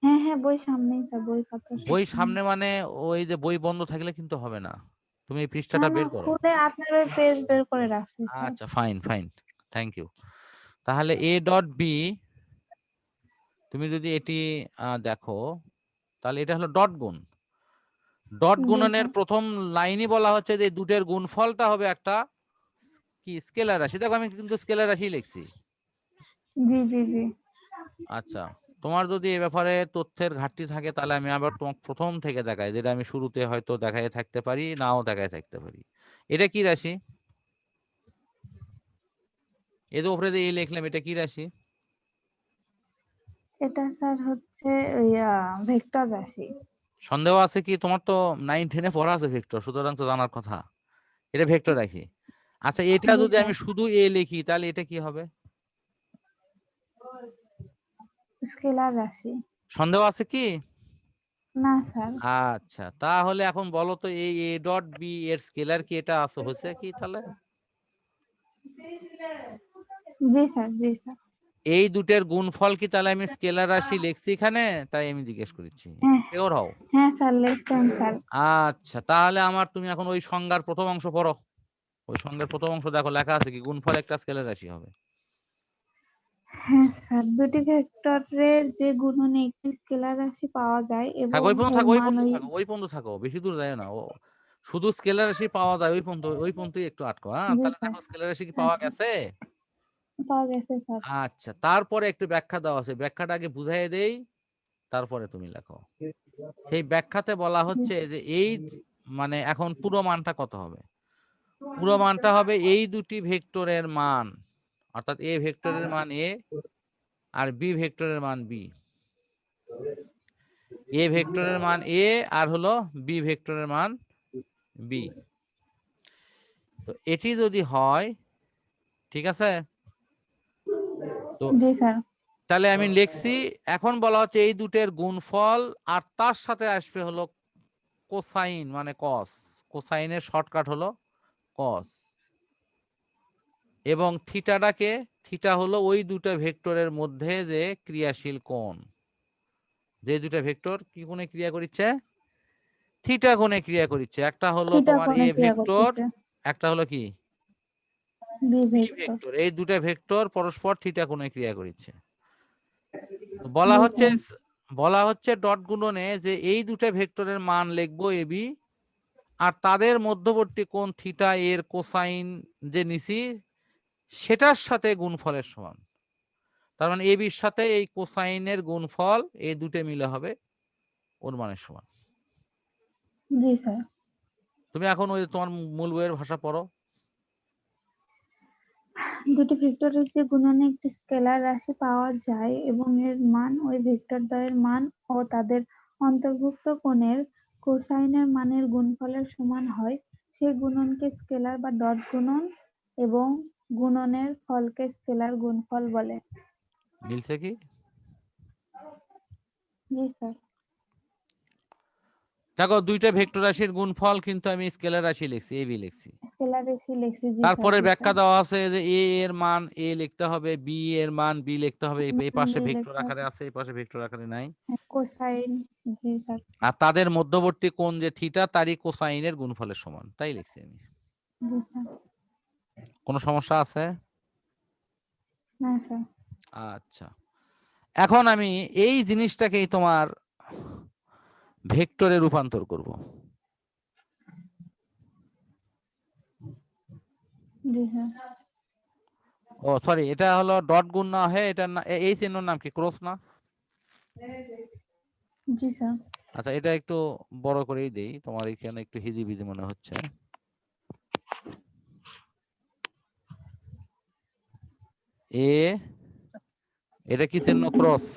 Speaker 2: হ্যাঁ হ্যাঁ, বই সামনেই স্যার, বই খাতা সব
Speaker 1: বই
Speaker 2: সামনে।
Speaker 1: সামনে মানে, ওই যে বই বন্ধ থাকলে কিন্তু হবে না, তুমি এই
Speaker 2: না
Speaker 1: পৃষ্ঠাটা
Speaker 2: না,
Speaker 1: বের করো।
Speaker 2: খুলে আপনার ওই পেজ বের করে রাখছি স্যার।
Speaker 1: আচ্ছা, ফাইন ফাইন, থ্যাংক ইউ। তাহলে এ ডট বি, তুমি যদি এটি দেখো, তাহলে এটা হলো ডট গুণ। ডট
Speaker 2: জি
Speaker 1: গুণনের
Speaker 2: স্যার।
Speaker 1: প্রথম লাইনই বলা হচ্ছে যে দুটের গুণফলটা হবে একটা কি স্কেলার রাশি। দেখো আমি কিন্তু স্কেলার রাশি লিখছি।
Speaker 2: জি জি জি।
Speaker 1: আচ্ছা, তোমার যদি এ ব্যাপারে তথ্যের ঘাটতি থাকে তাহলে আমি আবার তোমাকে প্রথম থেকে দেখাই, যেটা আমি শুরুতে হয়তো দেখাই থাকতে পারি, নাও দেখাই থাকতে পারি। এটা কি রাশি? এই যে উপরে দিয়ে লিখলাম, এটা কি রাশি?
Speaker 2: এটা স্যার হচ্ছে ভেক্টর রাশি।
Speaker 1: সন্দেহ আছে কি? তোমার তো 9-10-এ পড়া আছে ভেক্টর, সুতরাং তো জানার কথা। এটা ভেক্টর রাশি। আচ্ছা, এটা
Speaker 2: জি
Speaker 1: যদি
Speaker 2: স্যার।
Speaker 1: আমি শুধু এ লিখি তাহলে এটা কি হবে?
Speaker 2: স্কেলার রাশি।
Speaker 1: সন্দেহ আছে কি?
Speaker 2: না স্যার।
Speaker 1: আচ্ছা, তাহলে এখন বলো তো এই এ ডট বি এর স্কেলার কি এটা আছে, হচ্ছে কি তাহলে?
Speaker 2: জি স্যার জি স্যার।
Speaker 1: এই দুটের গুণফল কি তাহলে আমি স্কেলার রাশি লিখছি এখানে? তাই আমি জিজ্ঞেস করছি,
Speaker 2: হ্যাঁ
Speaker 1: শিওর হও।
Speaker 2: হ্যাঁ স্যার, লিখছেন স্যার।
Speaker 1: আচ্ছা, তাহলে আমার তুমি এখন ওই সংজ্ঞার প্রথম অংশ পড়ো। ওই সংজ্ঞার প্রথম অংশ দেখো লেখা আছে কি, গুণফল একটা স্কেলার রাশি হবে।
Speaker 2: হ্যাঁ স্যার, দুটি ভেক্টরের যে গুণনে একটি স্কেলার রাশি পাওয়া যায়
Speaker 1: থাকো
Speaker 2: এবং
Speaker 1: ওই পর্যন্ত,
Speaker 2: এর
Speaker 1: থাকো ওই
Speaker 2: মান
Speaker 1: পর্যন্ত,
Speaker 2: ওই।
Speaker 1: থাকো ওই পর্যন্ত, থাকো বেশি দূর যায় না। ও শুধু স্কেলার রাশি পাওয়া যায় ওই পর্যন্ত, ওই পর্যন্তই একটু আটকো। হ্যাঁ,
Speaker 2: জি
Speaker 1: তাহলে
Speaker 2: স্যার।
Speaker 1: দেখো স্কেলার রাশি কি
Speaker 2: হ্যাঁ
Speaker 1: পাওয়া
Speaker 2: স্যার,
Speaker 1: গেছে?
Speaker 2: পাওয়া গেছে স্যার।
Speaker 1: আচ্ছা, তারপরে একটু ব্যাখ্যা দেওয়া আছে, ব্যাখ্যাটা আগে বুঝাই দেই, তারপরে তুমি লেখো। সেই ব্যাখ্যাতে বলা
Speaker 2: জি।
Speaker 1: হচ্ছে যে এই মানে এখন পুরো মানটা কত হবে? পুরো মানটা হবে এই দুটি ভেক্টরের মান, অর্থাৎ এ ভেক্টরের মান এ আর বি ভেক্টরের মান বি। এ ভেক্টরের মান এ আর হলো বি ভেক্টরের মান বি। তো এটি যদি হয়, ঠিক আছে, তো
Speaker 2: জি স্যার।
Speaker 1: তাহলে আমি লিখছি, এখন বলা হচ্ছে এই দুটের গুণফল আর তার সাথে আসবে হলো কোসাইন মানে কস। কোসাইনের শর্টকাট হলো কস। এবং থিটাটাকে, থিটা হলো ওই দুটো ভেক্টরের মধ্যে যে ক্রিয়াশীল কোণ। যে দুটো ভেক্টর কি কোণে ক্রিয়া করছে? থিটা কোণে ক্রিয়া করছে। একটা হলো
Speaker 2: থিটা
Speaker 1: তোমার এ
Speaker 2: কোণে ক্রিয়া
Speaker 1: ভেক্টর,
Speaker 2: করতেছে।
Speaker 1: একটা হলো কি
Speaker 2: বি
Speaker 1: বি
Speaker 2: ভেক্টর।
Speaker 1: ভেক্টর। এই দুটো ভেক্টর পরস্পর থিটা কোণে ক্রিয়া করছে। তো বলা
Speaker 2: জি
Speaker 1: হচ্ছে,
Speaker 2: স্যার।
Speaker 1: বলা হচ্ছে ডট গুণনে যে এই দুটো ভেক্টরের মান লিখবো এ বি, আর তাদের মধ্যবর্তী কোণ থিটা এর কোসাইন যে নিছি সেটার সাথে গুণফলের সমান। তার মানে এ বির সাথে এই কোসাইনের গুণফল এই দুটো মিলে হবে ওর মানের সমান।
Speaker 2: জি স্যার।
Speaker 1: তুমি এখন ওই তোমার মূল বইয়ের ভাষা পড়ো।
Speaker 2: দুটি ভেক্টরের যে গুণনে একটি স্কেলার রাশি পাওয়া যায় এবং এর মান ওই ভেক্টর দ্বয়ের মান ও তাদের অন্তর্ভুক্ত কোণের কোসাইনের মানের গুণফলের সমান হয়, সেই গুণনকে স্কেলার বা ডট গুণন এবং গুণনের ফলকে স্কেলার গুণফল বলে।
Speaker 1: মিলছে কি?
Speaker 2: জি স্যার।
Speaker 1: দেখো দুইটা ভেক্টর রাশির গুণফল কিন্তু আমি স্কেলার রাশি লিখছি, এ বি লিখছি।
Speaker 2: স্কেলার রাশি লিখছি। জি স্যার
Speaker 1: তারপরে
Speaker 2: জি
Speaker 1: ব্যাখ্যা
Speaker 2: স্যার।
Speaker 1: দেওয়া আছে যে এ এর মান এ লিখতে হবে, বি এর মান বি লিখতে হবে। এই পাশে
Speaker 2: বি
Speaker 1: ভেক্টর
Speaker 2: লিখতে
Speaker 1: আকারে
Speaker 2: হবে।
Speaker 1: আছে, এই পাশে ভেক্টর আকারে নাই।
Speaker 2: কোসাইন। জি স্যার।
Speaker 1: আর তাদের মধ্যবর্তী কোণ যে থিটা তারই কোসাইনের গুণফলের সমান, তাই লিখছি আমি।
Speaker 2: জি স্যার।
Speaker 1: কোনো সমস্যা আছে?
Speaker 2: না স্যার।
Speaker 1: আচ্ছা, এখন আমি এই জিনিসটাকেই তোমার ভেক্টরে রূপান্তর করব।
Speaker 2: জি স্যার।
Speaker 1: ও সরি, এটা হলো ডট গুণ না হয়ে এটা এই চিহ্নর নাম কি, ক্রস না?
Speaker 2: জি স্যার।
Speaker 1: আচ্ছা, এটা একটু বড় করেই দেই, তোমার এখানে একটু হিজিবিজি মনে হচ্ছে। এ, এটা কি চিহ্ন? ক্রস।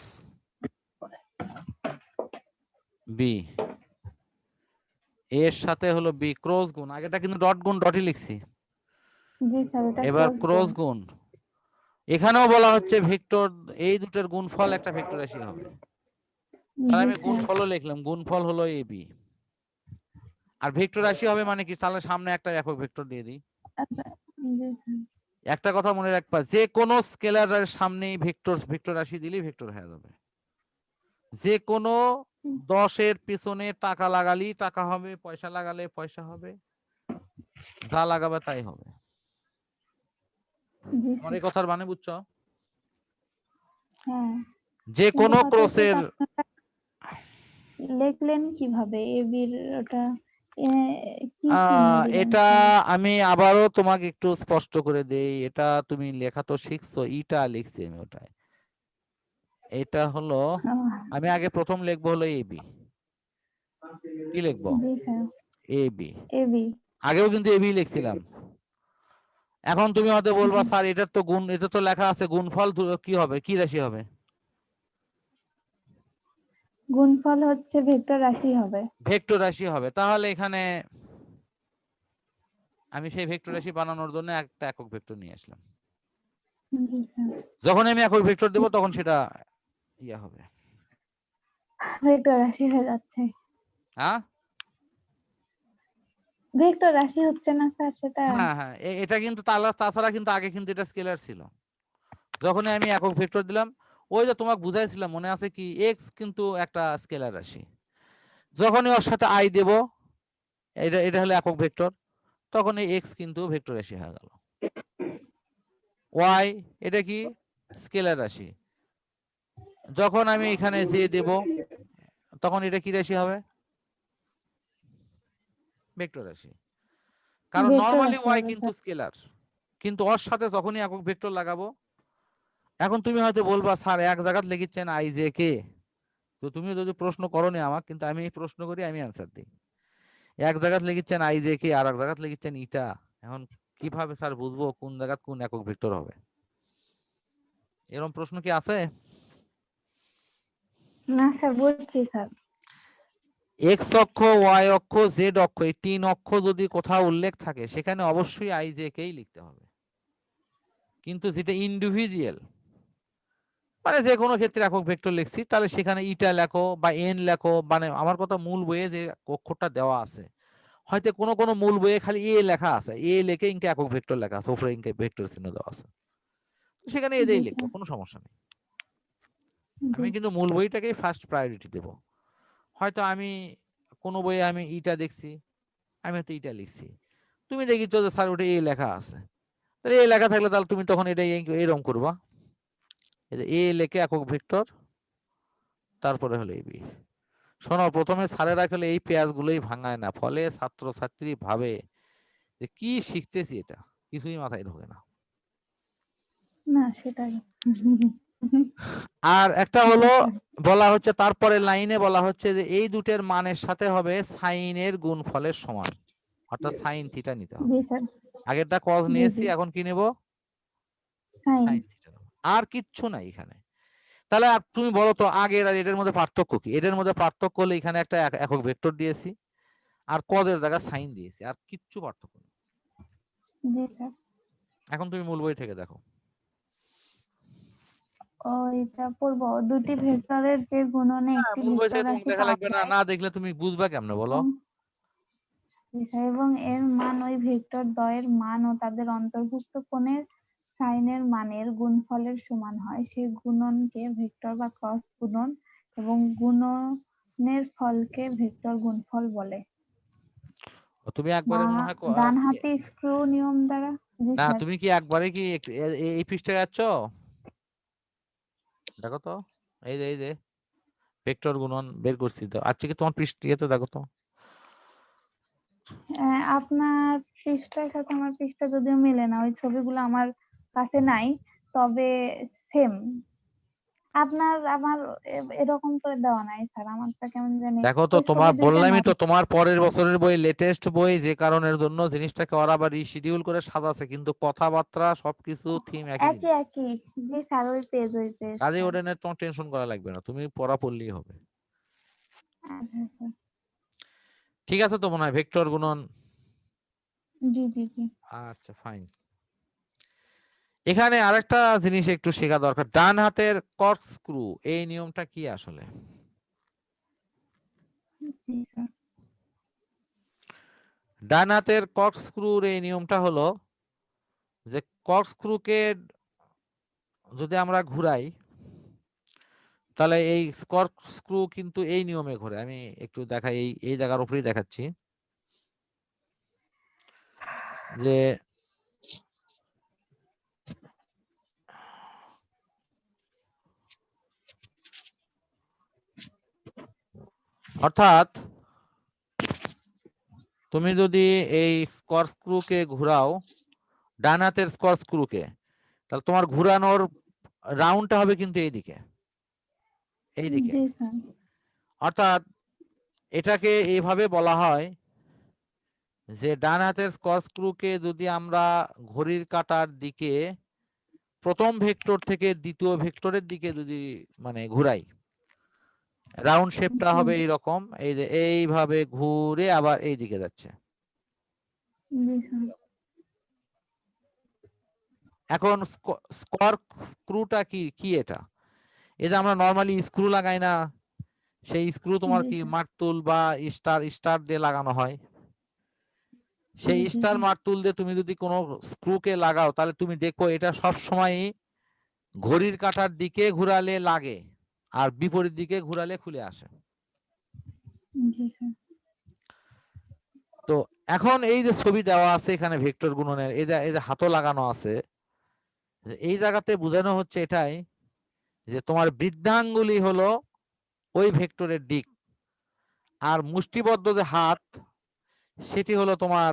Speaker 1: বি, এর সাথে হলো বি, ক্রস গুণ। আগেটা কিন্তু ডট গুণ ডটই লিখছি,
Speaker 2: জি স্যার, এটা
Speaker 1: এবার
Speaker 2: ক্রস
Speaker 1: ক্রস
Speaker 2: গুণ।
Speaker 1: গুণ। এখানেও বলা হচ্ছে ভেক্টর, এই দুটোর গুণফল একটা ভেক্টর রাশি হবে। তাহলে
Speaker 2: জি
Speaker 1: আমি
Speaker 2: স্যার।
Speaker 1: গুণফলও লিখলাম, গুণফল হলো এ বি। আর ভেক্টর রাশি হবে মানে কি, তাহলে সামনে একটা একক ভেক্টর দিয়ে দিই।
Speaker 2: আচ্ছা, জি স্যার।
Speaker 1: একটা কথা মনে রাখবা, যে কোনো স্কেলারের সামনেই ভেক্টর, ভেক্টর রাশি দিলেই ভেক্টর হয়ে যাবে। যে কোনো 10-এর পিছনে টাকা লাগালেই টাকা হবে, পয়সা লাগালে পয়সা হবে, যা লাগাবে তাই হবে।
Speaker 2: জি
Speaker 1: আমার
Speaker 2: স্যার।
Speaker 1: এই কথার মানে বুঝছো?
Speaker 2: হ্যাঁ,
Speaker 1: যে
Speaker 2: কিন্তু
Speaker 1: কোনো
Speaker 2: কথা হচ্ছে যে
Speaker 1: ক্রসের,
Speaker 2: আপনারা লিখলেন কিভাবে এবির ওটা কি চিহ্ন দিলেন
Speaker 1: এটা
Speaker 2: স্যার?
Speaker 1: আমি আবারও তোমাকে একটু স্পষ্ট করে দেই, এটা তুমি লেখা তো শিখছো, ইটা লিখছি আমি ওটায়। এটা হলো, আমি আগে প্রথম লিখবো হলো এবি। কি লিখবো?
Speaker 2: জি স্যার।
Speaker 1: এবি।
Speaker 2: এবি।
Speaker 1: আগেও কিন্তু এবি লিখছিলাম। এখন তুমি হয়তো বলবা
Speaker 2: জি।
Speaker 1: স্যার এটার তো গুণ, এটা তো লেখা আছে গুণফল কি হবে, কি রাশি হবে?
Speaker 2: গুণফল হচ্ছে ভেক্টর রাশি হবে।
Speaker 1: ভেক্টর রাশি হবে। তাহলে এখানে আমি সেই ভেক্টর রাশি বানানোর জন্য একটা একক ভেক্টর নিয়ে আসলাম।
Speaker 2: জি স্যার।
Speaker 1: যখন আমি একক ভেক্টর দেবো তখন সেটা ইয়া হবে।
Speaker 2: ভেক্টর রাশি হয়ে যাচ্ছে।
Speaker 1: হ্যাঁ
Speaker 2: ভেক্টর রাশি হচ্ছে না স্যার সেটা?
Speaker 1: হ্যাঁ হ্যাঁ, এটা কিন্তু তাছাড়া কিন্তু আগে কিন্তু এটা স্কেলার ছিল। যখনই আমি একক ভেক্টর দিলাম, ওই যে তোমাকে বুঝাইছিলাম মনে আছে কি, এক্স কিন্তু একটা স্কেলার রাশি। যখনই ওর সাথে আই দেব, এটা এটা হলো একক ভেক্টর, তখন এই এক্স কিন্তু ভেক্টর রাশি হয়ে গেল। ওয়াই এটা কি স্কেলার রাশি, যখন আমি এখানে জে দেব তখন এটা কি রাশি হবে? ভেক্টর রাশি। কারণ
Speaker 2: ভেক্টর
Speaker 1: নর্মালি
Speaker 2: রাশি
Speaker 1: ওয়াই
Speaker 2: হবে
Speaker 1: কিন্তু
Speaker 2: স্যার।
Speaker 1: স্কেলার, কিন্তু ওর সাথে যখনই একক ভেক্টর লাগাবো, এখন তুমি হয়তো বলবা স্যার এক জায়গায় লিখেছেন আই জে কে, তো তুমি যদি প্রশ্ন করোনি আমাকে, কিন্তু আমি এই প্রশ্ন করি আমি অ্যান্সার দিই। এক জায়গায় লিখেছেন আই জে কে, আর এক জায়গায় লিখেছেন ইটা, এখন কিভাবে স্যার বুঝবো কোন জায়গায় কোন একক ভেক্টর হবে? এরকম প্রশ্ন কি আছে?
Speaker 2: না স্যার বলছি স্যার।
Speaker 1: এক্স অক্ষ, ওয়াই অক্ষ, জেড অক্ষ, এই তিন অক্ষ যদি কোথাও উল্লেখ থাকে সেখানে অবশ্যই আই জে কেই লিখতে হবে। কিন্তু যেটা ইন্ডিভিজুয়াল, মানে যে কোনো ক্ষেত্রে একক ভেক্টর লিখছি, তাহলে সেখানে ইটা লেখো বা এন লেখো, মানে আমার কথা মূল বইয়ে যে অক্ষরটা দেওয়া আছে, হয়তো কোনো কোনো মূল বইয়ে খালি এ লেখা আছে, এ লেখে ইনকে একক ভেক্টর লেখা আছে, উপরে ইনকে ভেক্টর চিহ্ন দেওয়া আছে, তো সেখানে
Speaker 2: জি
Speaker 1: এদেরই লিখবো,
Speaker 2: স্যার।
Speaker 1: কোনো সমস্যা নেই।
Speaker 2: জি।
Speaker 1: আমি কিন্তু মূল বইটাকেই ফার্স্ট প্রায়োরিটি দেব। হয়তো আমি কোনো বইয়ে আমি ইটা দেখছি, আমি হয়তো ইটা লিখছি, তুমি দেখিছো যে স্যার ওটা এ লেখা আছে, তাহলে এ লেখা থাকলে তাহলে তুমি তখন এটা এরকম করবা, এই যে এ লেখে একক ভেক্টর, তারপরে হলো এবি। শোনো, প্রথমে স্যারেরা খেলে এই পেঁয়াজগুলোই ভাঙায় না, ফলে ছাত্র ছাত্রী ভাবে যে কি শিখতেছি, এটা কিছুই মাথায় ঢোকে না।
Speaker 2: না সেটাই।
Speaker 1: আর একটা
Speaker 2: জি
Speaker 1: হলো,
Speaker 2: স্যার।
Speaker 1: বলা হচ্ছে তারপরে লাইনে বলা হচ্ছে যে এই দুটের মানের সাথে হবে সাইনের গুণফলের সমান, অর্থাৎ সাইন থিটা নিতে হবে।
Speaker 2: জি স্যার।
Speaker 1: আগেরটা কজ
Speaker 2: জি
Speaker 1: নিয়েছি,
Speaker 2: জি।
Speaker 1: এখন কি নেব?
Speaker 2: সাইন।
Speaker 1: সাইন থিটা নেব। আর কিচ্ছু নাই এখানে। তাহলে তুমি বলো তো আগের আর এটার মধ্যে পার্থক্য কি? এটার মধ্যে পার্থক্য হলো এখানে একটা একক ভেক্টর দিয়েছি, আর কজের জায়গায় সাইন দিয়েছি, আর কিচ্ছু পার্থক্য নেই।
Speaker 2: জি স্যার।
Speaker 1: এখন তুমি মূল বই থেকে দেখো।
Speaker 2: ও এটা পড়বো, দুটি ভেক্টরের যে গুণনে
Speaker 1: হ্যাঁ,
Speaker 2: একটি
Speaker 1: মূল বই
Speaker 2: ভেক্টর
Speaker 1: থেকে তোমাকে
Speaker 2: রাশি
Speaker 1: দেখা
Speaker 2: পাওয়া
Speaker 1: লাগবে না,
Speaker 2: যায়
Speaker 1: না দেখলে তুমি বুঝবা কেমনে বলো?
Speaker 2: এবং জি স্যার, এবং এর মান ওই ভেক্টর দ্বয়ের মান ও তাদের অন্তর্ভুক্ত কোণের সাইনের মানের গুণফলের সমান হয়, সেই গুণনকে ভেক্টর বা ক্রস গুণন এবং গুণনের ফলকে ভেক্টর গুণফল বলে।
Speaker 1: তুমি
Speaker 2: বা
Speaker 1: একবারে মনে হয়
Speaker 2: ডান হাতি স্ক্রু নিয়ম দ্বারা। জি
Speaker 1: না
Speaker 2: স্যার।
Speaker 1: তুমি কি একবারে কি এই পৃষ্ঠায় যাচ্ছ? দেখো তো, এই যে ভেক্টর গুণন বের করছি তো, আজকে কি তোমার পৃষ্ঠা ইয়েতে দেখো তো।
Speaker 2: আপনার পৃষ্ঠার সাথে আমার পৃষ্ঠা যদিও মেলে না, ওই ছবিগুলো আমার কাছে নাই, তবে সেম আপনার আমার এরকম করে দেওয়া নাই স্যার, আমারটা কেমন জানি
Speaker 1: দেখো তো,
Speaker 2: ওই ছবি
Speaker 1: তোমার
Speaker 2: দুইটা
Speaker 1: বললামই
Speaker 2: নাই।
Speaker 1: তো, তোমার পরের বছরের বই লেটেস্ট বই, যে কারণের জন্য জিনিসটাকে ওরা আবার রিশিডিউল করে সাজাছে, কিন্তু কথাবার্তা সবকিছু থিম একই
Speaker 2: একই
Speaker 1: জিনিস।
Speaker 2: একই। জি স্যার, ওই পেজ
Speaker 1: কাজে
Speaker 2: স্যার।
Speaker 1: ওটা নিয়ে তোমার টেনশন করা লাগবে না, তুমি পড়া পড়লেই হবে।
Speaker 2: আচ্ছা স্যার।
Speaker 1: ঠিক আছে তো, মনে হয় ভেক্টর গুণন।
Speaker 2: জি জি জি।
Speaker 1: আচ্ছা ফাইন। এখানে আরেকটা জিনিস একটু শেখা দরকার, ডান হাতের কর্ক স্ক্রু, এই নিয়মটা কি আসলে?
Speaker 2: জি স্যার।
Speaker 1: ডান হাতের কর্ক স্ক্রুর এই নিয়মটা হলো যে কর্ক স্ক্রুকে যদি আমরা ঘুরাই, তাহলে এই কর্ক স্ক্রু কিন্তু এই নিয়মে ঘোরে। আমি একটু দেখাই, এই এই জায়গার উপরেই দেখাচ্ছি যে অর্থাৎ তুমি যদি এই স্কোয়ার স্ক্রুকে ঘোরাও, ডান হাতের স্কোয়ার স্ক্রুকে, তাহলে তোমার ঘুরানোর রাউন্ডটা হবে কিন্তু এইদিকে, এইদিকে।
Speaker 2: জি স্যার।
Speaker 1: অর্থাৎ এটাকে এইভাবে বলা হয় যে ডান হাতের স্কোয়ার স্ক্রুকে যদি আমরা ঘড়ির কাঁটার দিকে প্রথম ভেক্টর থেকে দ্বিতীয় ভেক্টরের দিকে যদি মানে ঘুরাই, রাউন্ড শেপটা হবে এইরকম, এই যে এইভাবে ঘুরে আবার এই দিকে যাচ্ছে।
Speaker 2: জি স্যার।
Speaker 1: এখন স্কোয়ার স্ক্রুটা কি কি এটা? এই যে আমরা নর্মালি স্ক্রু লাগাই না, সেই স্ক্রু তোমার
Speaker 2: জি
Speaker 1: কি
Speaker 2: স্যার।
Speaker 1: মার্তুল বা স্টার স্টার দিয়ে লাগানো হয়। সেই
Speaker 2: জি
Speaker 1: স্টার
Speaker 2: স্যার।
Speaker 1: মার্তুল দিয়ে তুমি যদি কোনো স্ক্রুকে লাগাও, তাহলে তুমি দেখো এটা সব সময় ঘড়ির কাঁটার দিকে ঘুরালে লাগে আর বিপরীত দিকে ঘুরালে খুলে আসে।
Speaker 2: জি স্যার।
Speaker 1: তো এখন এই যে ছবি দেওয়া আছে এখানে ভেক্টর গুণনের, এই যে হাতও লাগানো আছে, এই জায়গাতে বোঝানো হচ্ছে এটাই যে তোমার বৃদ্ধাঙ্গুলি হলো ওই ভেক্টরের দিক, আর মুষ্টিবদ্ধ যে হাত সেটি হলো তোমার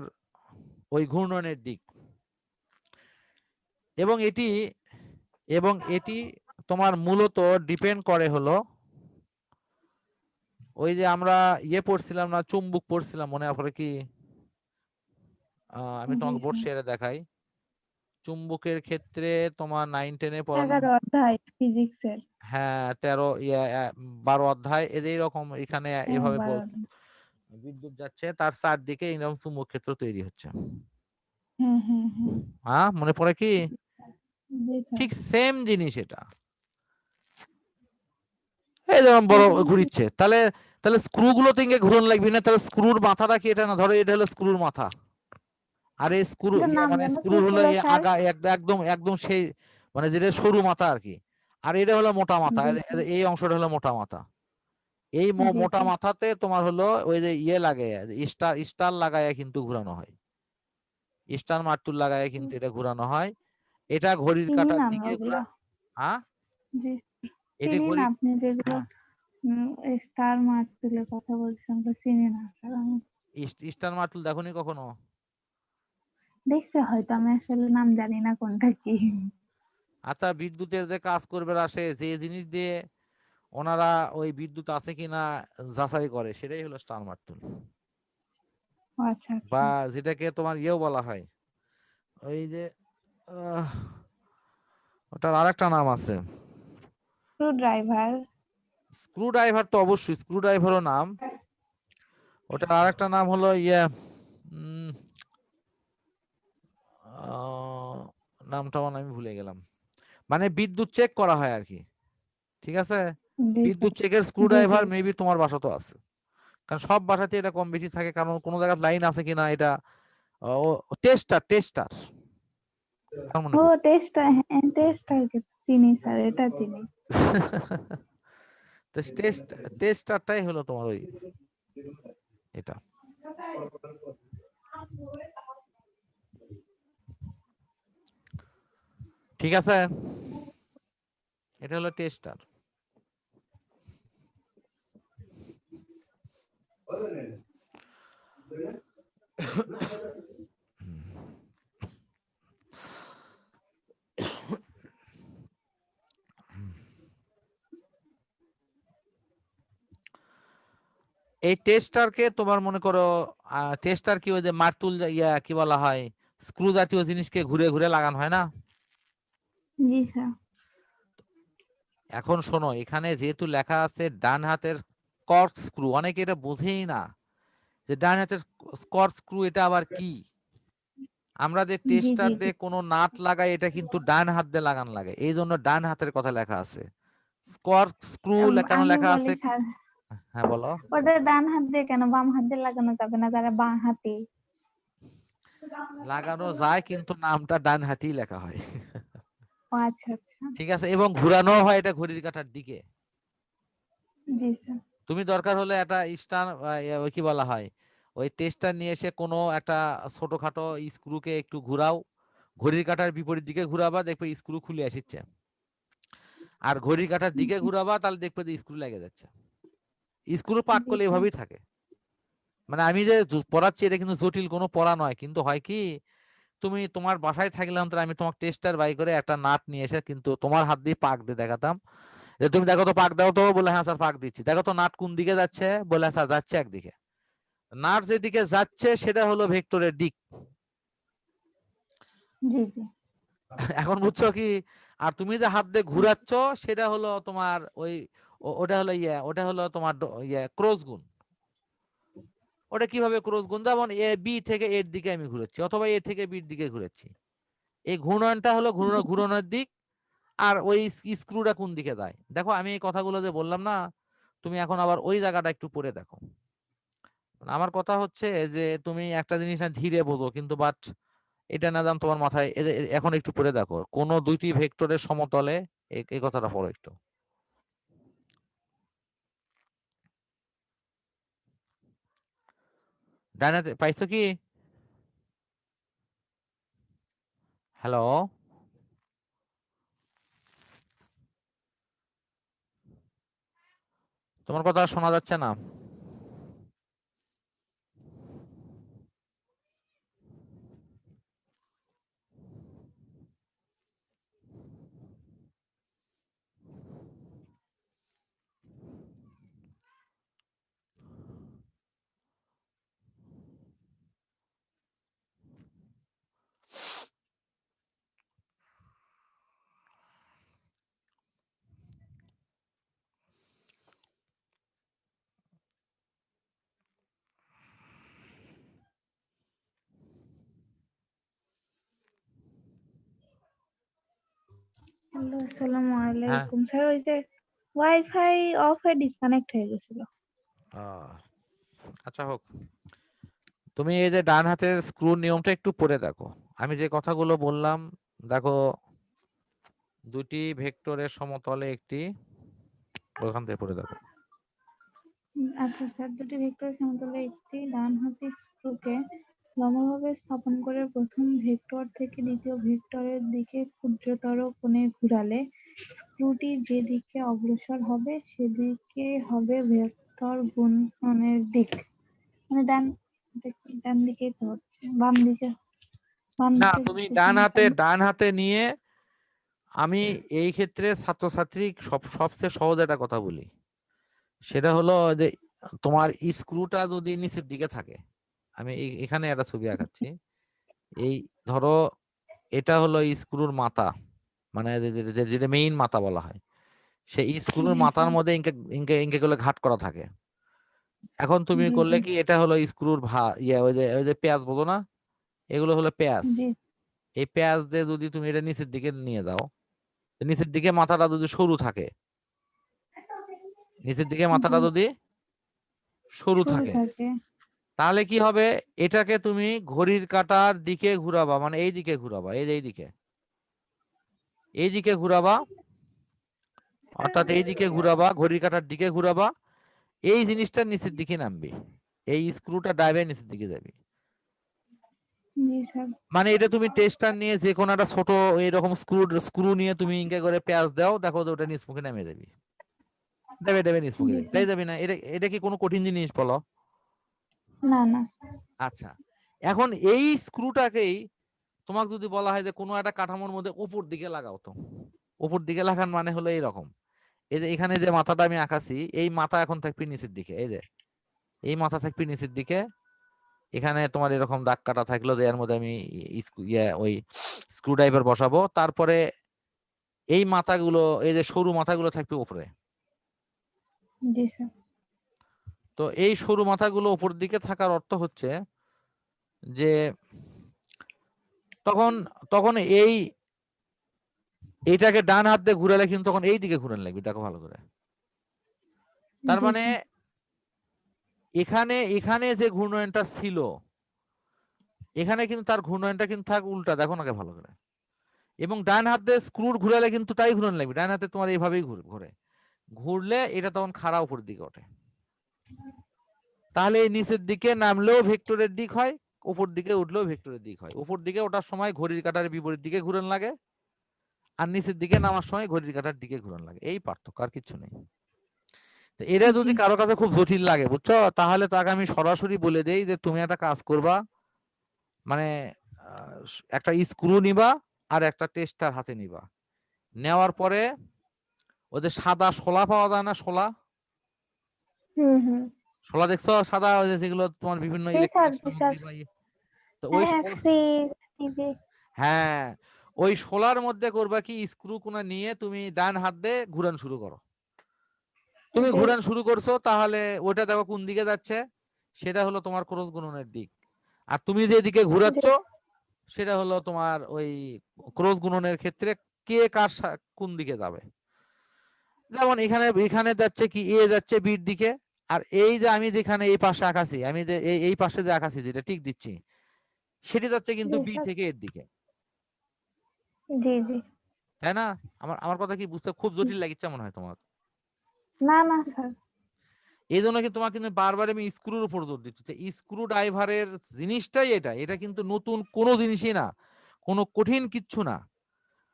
Speaker 1: ওই ঘূর্ণনের দিক। এবং এটি তোমার মূলত ডিপেন্ড করে হলো ওই যে আমরা ইয়ে পড়ছিলাম না, চুম্বক পড়ছিলাম, মনে পড়ে কি? আমি
Speaker 2: জি
Speaker 1: তোমাকে বোর্ড
Speaker 2: স্যার।
Speaker 1: শেয়ারে দেখাই। চুম্বকের ক্ষেত্রে তোমার 9-10-এ পড়ানো,
Speaker 2: 11 অধ্যায় ফিজিক্সের।
Speaker 1: হ্যাঁ 12 অধ্যায় এই রকম এখানে
Speaker 2: হ্যাঁ,
Speaker 1: এভাবে
Speaker 2: 12 অধ্যায়।
Speaker 1: বিদ্যুৎ যাচ্ছে, তার চারদিকে এরকম চুম্বক ক্ষেত্র তৈরি হচ্ছে।
Speaker 2: হ্যাঁ হ্যাঁ হ্যাঁ।
Speaker 1: হ্যাঁ মনে পড়ে কি?
Speaker 2: জি স্যার।
Speaker 1: ঠিক সেম জিনিস এটা। এই যেমন বড়
Speaker 2: এটাই কি?
Speaker 1: ঘুরিচ্ছে, তাহলে তাহলে স্ক্রু গুলো থেকে ঘুরন লাগবে না, তাহলে স্ক্রুর মাথাটা কি এটা না? ধরো এটা হলো স্ক্রুর মাথা, আর এই স্ক্রু
Speaker 2: এটার নাম
Speaker 1: মানে
Speaker 2: যেন কি
Speaker 1: স্ক্রুর হলো
Speaker 2: ছিল
Speaker 1: এই
Speaker 2: স্যার?
Speaker 1: আগা একদম একদম সেই মানে যেটা সরু মাথা আর কি, আর এটা হলো মোটা মাথা,
Speaker 2: জি স্যার।
Speaker 1: এই অংশটা হলো মোটা মাথা। এই
Speaker 2: জি
Speaker 1: মোটা
Speaker 2: স্যার।
Speaker 1: মাথাতে তোমার হলো ওই যে ইয়ে লাগায়, স্টার স্টার লাগায় কিন্তু ঘুরানো হয়, স্টার মারতুল লাগায় কিন্তু এটা ঘুরানো হয়। এটা ঘড়ির
Speaker 2: চিনি
Speaker 1: কাঁটার
Speaker 2: না আমি
Speaker 1: দিকে
Speaker 2: ওগুলা।
Speaker 1: ঘুরানো। হ্যাঁ
Speaker 2: জি।
Speaker 1: এটি
Speaker 2: চিনি না
Speaker 1: ঘড়ি,
Speaker 2: আপনি যেগুলো
Speaker 1: হ্যাঁ
Speaker 2: স্টার মার্কসের কথা বলছেন তো চিনি না স্যার আমি।
Speaker 1: স্টার মারতুল দেখোনি কখনো?
Speaker 2: দেখছে হয়তো, আমি আসলে নাম জানি না কোনটা কি।
Speaker 1: আচ্ছা, বিদ্যুতের যে কাজ করবে আসে যে জিনিস দিয়ে ওনারা ওই বিদ্যুৎ আছে কিনা যাচাই করে, সেটাই হলো স্টার মারতুল।
Speaker 2: ও আচ্ছা
Speaker 1: বা
Speaker 2: আচ্ছা।
Speaker 1: যেটাকে তোমার ইয়েও বলা হয়, ওই যে আহ, ওটার আরেকটা নাম আছে।
Speaker 2: Screw driver.
Speaker 1: স্ক্রু ড্রাইভার তো অবশ্যই, স্ক্রু ড্রাইভারও নাম, ওটার আরেকটা নাম হলো ইয়ে উম, নামটা মানে আমি ভুলে গেলাম। মানে বিদ্যুৎ চেক করা হয় আর কি, ঠিক আছে?
Speaker 2: জি স্যার।
Speaker 1: বিদ্যুৎ চেকের স্ক্রু
Speaker 2: জি জি।
Speaker 1: ড্রাইভার মেবি তোমার বাসাতেও আছে, কারণ সব বাসাতে এটা কম বেশি থাকে, কারণ কোনো জায়গায় লাইন আছে কিনা এটা। টেস্টার টেস্টার এখন মনে
Speaker 2: ও
Speaker 1: পড়ছে।
Speaker 2: টেস্টার, হ্যাঁ টেস্টার চিনি স্যার, এটা চিনি।
Speaker 1: তো টেস্টারটাই হলো তোমার ওই এটা। ঠিক আছে, এটা হলো টেস্টার। এই টেস্টারকে তোমার মনে করো, টেস্টার কি ওই যে মারতুল ইয়া কি বলা হয়, স্ক্রু জাতীয় জিনিসকে ঘুরে ঘুরে লাগানো হয় না?
Speaker 2: জি স্যার।
Speaker 1: এখন শোনো, এখানে যেহেতু লেখা আছে ডান হাতের কর্ক স্ক্রু, অনেকে এটা বোঝেই না যে ডান হাতের কর্ক স্ক্রু এটা আবার কি। আমরা যে
Speaker 2: জি
Speaker 1: টেস্টার
Speaker 2: জি জি।
Speaker 1: দিয়ে কোনো নাট লাগাই, এটা কিন্তু ডান হাত দিয়ে লাগানো লাগে, এই জন্য ডান হাতের কথা লেখা আছে। কর্ক স্ক্রু কেন
Speaker 2: আমি
Speaker 1: লেখা
Speaker 2: বলি
Speaker 1: আছে?
Speaker 2: স্যার,
Speaker 1: হ্যাঁ বলো।
Speaker 2: ওটা ডান হাত দিয়ে কেন, বাম হাত দিয়ে লাগানো যাবে না, যারা বাম হাতি?
Speaker 1: লাগানো যায় কিন্তু নামটা ডান হাতেই লেখা হয়।
Speaker 2: ও আচ্ছা আচ্ছা।
Speaker 1: ঠিক আছে, এবং ঘুরানো হয় এটা ঘড়ির কাঁটার দিকে।
Speaker 2: জি স্যার।
Speaker 1: তুমি দরকার হলে একটা স্টার ওই কি বলা হয়, ওই টেস্টার নিয়ে এসে কোনো একটা ছোটখাটো স্ক্রুকে একটু ঘুরাও, ঘড়ির কাঁটার বিপরীত দিকে ঘুরাবা, দেখবে স্ক্রু খুলে আসছে। আর ঘড়ির কাঁটার দিকে ঘুরাবা, তাহলে দেখবে যে স্ক্রু লেগে যাচ্ছে। স্ক্রু পাক
Speaker 2: জি
Speaker 1: করলে
Speaker 2: স্যার।
Speaker 1: এভাবেই থাকে। মানে আমি যে পড়াচ্ছি এটা কিন্তু জটিল কোনো পড়া নয়, কিন্তু হয় কি তুমি তোমার বাসায় থাকলাম তো আমি তোমার টেস্টার বাই করে একটা নাট নিয়ে এসে কিন্তু তোমার হাত দিয়ে পাক দিয়ে দেখাতাম যে তুমি দেখো তো পাক দাও তো, বলে হ্যাঁ স্যার পাক দিচ্ছি, দেখো তো নাট কোন দিকে যাচ্ছে, বলে হ্যাঁ স্যার যাচ্ছে একদিকে। নাট যেদিকে যাচ্ছে সেটা হলো ভেক্টরের দিক।
Speaker 2: জি জি।
Speaker 1: এখন বুঝছো কি? আর তুমি যে হাত দিয়ে ঘুরাচ্ছ সেটা হলো তোমার ওই ওটা হলো ওটা হলো তোমার ক্রস গুণ। ওটা কিভাবে ক্রস গুণ? যেমন এ বি থেকে এর দিকে আমি ঘুরাচ্ছি অথবা এ থেকে বির দিকে ঘুরাচ্ছি, এই ঘূর্ণনটা হলো ঘূর্ণনের দিক। আর ওই স্ক্রুটা কোন দিকে যায় দেখো, আমি এই কথাগুলো যে বললাম না, তুমি এখন আবার ওই জায়গাটা একটু পড়ে দেখো। আমার কথা হচ্ছে যে তুমি একটা জিনিস না ধীরে বোঝো, কিন্তু বাট এটা না জান তোমার মাথায় এখন একটু পড়ে দেখো, কোন দুইটি ভেক্টরের সমতলে এই কথাটা পড়ো একটু। ডাইনাতে পাইছো কি? হ্যালো, তোমার কথা আর শোনা যাচ্ছে না।
Speaker 2: হ্যালো, আসসালামু
Speaker 1: হ্যাঁ,
Speaker 2: আলাইকুম স্যার। ওই যে ওয়াইফাই অফ হয়ে ডিসকানেক্ট হয়ে গেছিল।
Speaker 1: আহ, আচ্ছা হোক, তুমি এই যে ডান হাতের স্ক্রু নিয়মটা একটু পড়ে দেখো। আমি যে কথাগুলো বললাম, দেখো দুটি ভেক্টরের সমতলে একটি, ওখান থেকে পড়ে দেখো।
Speaker 2: আচ্ছা স্যার, দুটি ভেক্টরের সমতলে একটি ডানহাতি স্ক্রুকে লম্বভাবে স্থাপন করে প্রথম ভেক্টর থেকে দ্বিতীয় ভেক্টরের দিকে ক্ষুদ্রতর কোণে ঘুরালে স্ক্রুটি যে দিকে অগ্রসর হবে সেদিকে হবে ভেক্টর গুণনের দিক। মানে ডান দিকেই তো হচ্ছে, বাম
Speaker 1: না,
Speaker 2: দিকে
Speaker 1: তুমি
Speaker 2: হচ্ছে না কেন?
Speaker 1: ডান হাতে নিয়ে, আমি এই ক্ষেত্রে ছাত্রছাত্রী সবচেয়ে সহজ একটা কথা বলি, সেটা হলো যে তোমার স্ক্রুটা যদি নিচের দিকে থাকে, আমি এখানে একটা ছবি আঁকাচ্ছি। এই ধরো এটা হলো স্ক্রুর মাথা, মানে যেটা মেইন মাথা বলা হয়, সেই স্ক্রুর
Speaker 2: জি
Speaker 1: মাথার
Speaker 2: স্যার।
Speaker 1: মধ্যে ইনকে ইনকে ইনকে গুলো ঘাট করা থাকে। এখন তুমি
Speaker 2: জি
Speaker 1: করলে
Speaker 2: জি।
Speaker 1: কি, এটা হলো স্ক্রুর ওই যে পেঁয়াজ বলো না, এগুলো হলো পেঁয়াজ।
Speaker 2: জি
Speaker 1: এই পেঁয়াজ দিয়ে যদি তুমি এটা নিচের দিকে নিয়ে যাও, নিচের দিকে মাথাটা যদি সরু থাকে, নিচের দিকে
Speaker 2: জি।
Speaker 1: মাথাটা যদি সরু
Speaker 2: শুরু
Speaker 1: থাকে,
Speaker 2: থাকে।
Speaker 1: তাহলে কি হবে? এটাকে তুমি ঘড়ির কাঁটার দিকে ঘুরাবা, মানে এই দিকে ঘুরাবা, এই যে এইদিকে, এইদিকে ঘুরাবা, অর্থাৎ এইদিকে ঘুরাবা, ঘড়ির কাঁটার দিকে ঘুরাবা, এই জিনিসটা নিচের দিকে নামবে, এই স্ক্রুটা ডাইভে নিচের দিকে যাবে।
Speaker 2: জি স্যার।
Speaker 1: মানে এটা তুমি টেস্টার নিয়ে যে কোনো একটা ছোট এরকম স্ক্রু স্ক্রু নিয়ে তুমি ইনকে করে পেঁয়াজ দাও, দেখো তো ওটা নিচ মুখে নেমে যাবে, দেবে দেবে নিচ মুখে
Speaker 2: জি
Speaker 1: যাবে,
Speaker 2: স্যার।
Speaker 1: তাই যাবে না? এটা এটা কি কোনো কঠিন জিনিস বলো?
Speaker 2: না না।
Speaker 1: আচ্ছা, এখন এই স্ক্রুটাকেই তোমাকে যদি বলা হয় যে কোনো একটা কাঠামোর মধ্যে উপর দিকে লাগাও, তো উপর দিকে লাগান মানে হলো এইরকম, এই যে এখানে যে মাথাটা আমি আঁকাছি, এই মাথা এখন থাকবে নিচের দিকে, এই যে এই মাথা থাকবে নিচের দিকে, এখানে তোমার এরকম দাগ কাটা থাকলো যে এর মধ্যে আমি ওই স্ক্রু ড্রাইভার বসাবো, তারপরে এই মাথাগুলো, এই যে সরু মাথাগুলো থাকবে উপরে।
Speaker 2: জি স্যার।
Speaker 1: তো এই সরু মাথাগুলো উপর দিকে থাকার অর্থ হচ্ছে যে তখন তখন এইটাকে ডান হাত দিয়ে ঘুরালে কিন্তু তখন এই দিকে ঘুরানো লাগবে, দেখো ভালো করে। তার
Speaker 2: জি
Speaker 1: মানে
Speaker 2: স্যার।
Speaker 1: এখানে এখানে যে ঘূর্ণনটা ছিল, এখানে কিন্তু তার ঘূর্ণনটা কিন্তু থাক উল্টা, দেখো নাকি ভালো করে। এবং ডান হাত দিয়ে স্ক্রুর ঘুরালে কিন্তু তাই ঘুরানো লাগবে, ডান হাতে তোমার এইভাবেই ঘুরে, ঘুরলে এটা তখন খাড়া উপর দিকে ওঠে। তাহলে এই নিচের দিকে নামলেও ভেক্টরের দিক হয়, উপর দিকে উঠলেও ভেক্টরের দিক হয়। উপর দিকে ওঠার সময় ঘড়ির কাঁটার বিপরীত দিকে ঘুরন লাগে, আর নিচের দিকে নামার সময় ঘড়ির কাঁটার দিকে ঘুরন লাগে, এই পার্থক্য, আর কিছু নেই। তো এটা
Speaker 2: জি
Speaker 1: যদি কারো কাছে খুব জটিল লাগে বুঝছো, তাহলে তাকে আমি সরাসরি বলে দেই যে তুমি একটা কাজ করবা, মানে একটা স্ক্রু নিবা আর একটা টেস্টার হাতে নিবা, নেওয়ার পরে ওদের সাদা শোলা পাওয়া যায় না, শোলা,
Speaker 2: হুম হুম
Speaker 1: শোলা দেখছো সাদা, ওই যে যেগুলো তোমার বিভিন্ন
Speaker 2: জি স্যার
Speaker 1: ইলেকট্রনিক
Speaker 2: জি স্যার
Speaker 1: সামগ্রী বা তো ওই
Speaker 2: হ্যাঁ ফ্রিজ টিভি
Speaker 1: হ্যাঁ, ওই শোলার মধ্যে করবা কি, স্ক্রু কোনা নিয়ে তুমি ডান হাত দিয়ে ঘুরান শুরু করো। তুমি
Speaker 2: জি
Speaker 1: ঘুরান শুরু করছো, তাহলে ওটা দেখো কোন দিকে যাচ্ছে, সেটা হলো তোমার ক্রস গুণনের দিক। আর তুমি যেদিকে ঘুরাচ্ছ
Speaker 2: জি
Speaker 1: সেটা হলো তোমার ওই ক্রস গুণনের ক্ষেত্রে কে কার কোন দিকে যাবে। যেমন এখানে এখানে যাচ্ছে কি, এ যাচ্ছে বির দিকে, আর এই যে আমি যেখানে এই পাশে আঁকাছি, আমি যে এই পাশে যে আঁকাছি যেটা টিক দিচ্ছি, সেটি যাচ্ছে কিন্তু
Speaker 2: জি
Speaker 1: বি
Speaker 2: স্যার
Speaker 1: থেকে এর দিকে,
Speaker 2: জি জি
Speaker 1: তাই না? আমার আমার কথা কি বুঝতে খুব জটিল লাগিচ্ছে মনে হয় তোমার?
Speaker 2: না না স্যার
Speaker 1: এই জন্য কি তোমাকে কিন্তু বারবার আমি স্ক্রুর উপর জোর দিচ্ছি, স্ক্রু ড্রাইভারের জিনিসটাই এটা, এটা কিন্তু নতুন কোনো জিনিসই না, কোনো কঠিন কিচ্ছু না।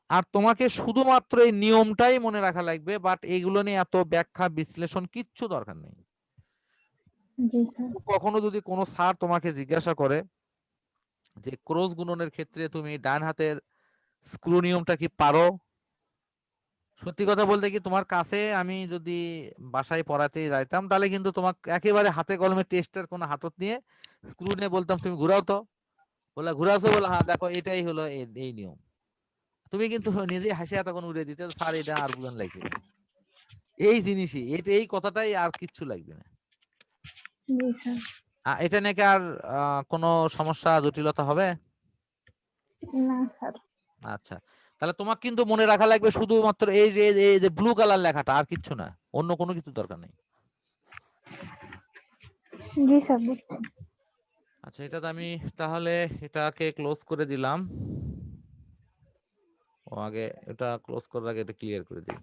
Speaker 1: আর তোমাকে শুধুমাত্র এই নিয়মটাই মনে রাখা লাগবে, বাট এগুলো নিয়ে এত ব্যাখ্যা বিশ্লেষণ কিচ্ছু দরকার নেই।
Speaker 2: জি স্যার
Speaker 1: কখনো যদি কোনো স্যার তোমাকে জিজ্ঞাসা করে যে ক্রস গুণনের ক্ষেত্রে তুমি ডান হাতের স্ক্রু নিয়মটা কি পারো, সত্যি কথা বলতে কি তোমার কাছে আমি যদি বাসায় পড়াতে যাইতাম, তাহলে কিন্তু তোমার একেবারে হাতে কলমে টেস্টার কোনো হাতত নিয়ে স্ক্রু নিয়ে বলতাম তুমি ঘুরাও তো, বলে ঘুরাছো, বলে হ্যাঁ দেখো এটাই হলো এই নিয়ম। তুমি কিন্তু নিজেই হাসিয়া তখন উড়ে দিতে, স্যার এটা আর বুঝান লাগবে না, এই জিনিসই এটা, এই কথাটাই, আর কিচ্ছু লাগবে না।
Speaker 2: জি স্যার
Speaker 1: এটা নাকি আর কোনো সমস্যা জটিলতা হবে?
Speaker 2: না স্যার
Speaker 1: আচ্ছা, তাহলে তোমার কিন্তু মনে রাখা লাগবে শুধুমাত্র এই যে ব্লু কালার লেখাটা, আর কিচ্ছু না, অন্য কোনো কিছু দরকার নেই।
Speaker 2: জি স্যার বুঝছি
Speaker 1: আচ্ছা, এটা তো আমি তাহলে এটাকে ক্লোজ করে দিলাম। ও আগে এটা ক্লোজ করার আগে এটা ক্লিয়ার করে দিই।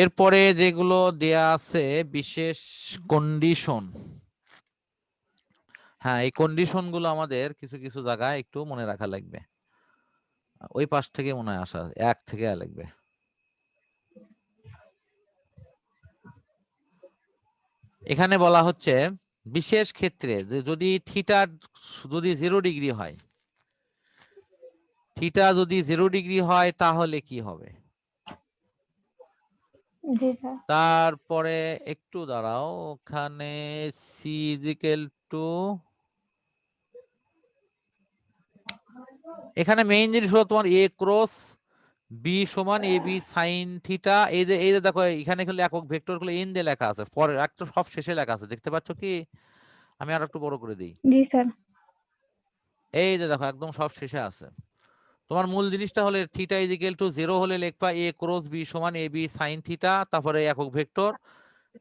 Speaker 1: এরপরে যেগুলো দেয়া আছে বিশেষ কন্ডিশন, হ্যাঁ এই কন্ডিশন গুলো আমাদের কিছু কিছু জায়গায় একটু মনে রাখা লাগবে। ওই পাশ থেকে মনে হয় আসা, এক থেকে লাগবে। এখানে বলা হচ্ছে বিশেষ ক্ষেত্রে যে যদি থিটা যদি 0 ডিগ্রি হয়, থিটা যদি 0 ডিগ্রি হয় তাহলে কি হবে।
Speaker 2: জি স্যার
Speaker 1: তারপরে একটু দাঁড়াও, ওখানে সি ইজিক্যাল টু, এখানে মেইন জিনিস হলো তোমার এ ক্রস বি সমান এ বি সাইন থিটা। এই যে দেখো এখানে কিন্তু একক ভেক্টর গুলো এন দিয়ে লেখা আছে, পরে একটা সব শেষে লেখা আছে, দেখতে পাচ্ছ কি? আমি আর একটু বড় করে দিই,
Speaker 2: জি স্যার
Speaker 1: এই যে দেখো একদম সব শেষে আছে। তোমার মূল জিনিসটা হলে থিটা ইজিক্যাল টু 0 হলে লিখবা এ ক্রস বি সমান এ বি সাইন থিটা, তারপরে একক ভেক্টর,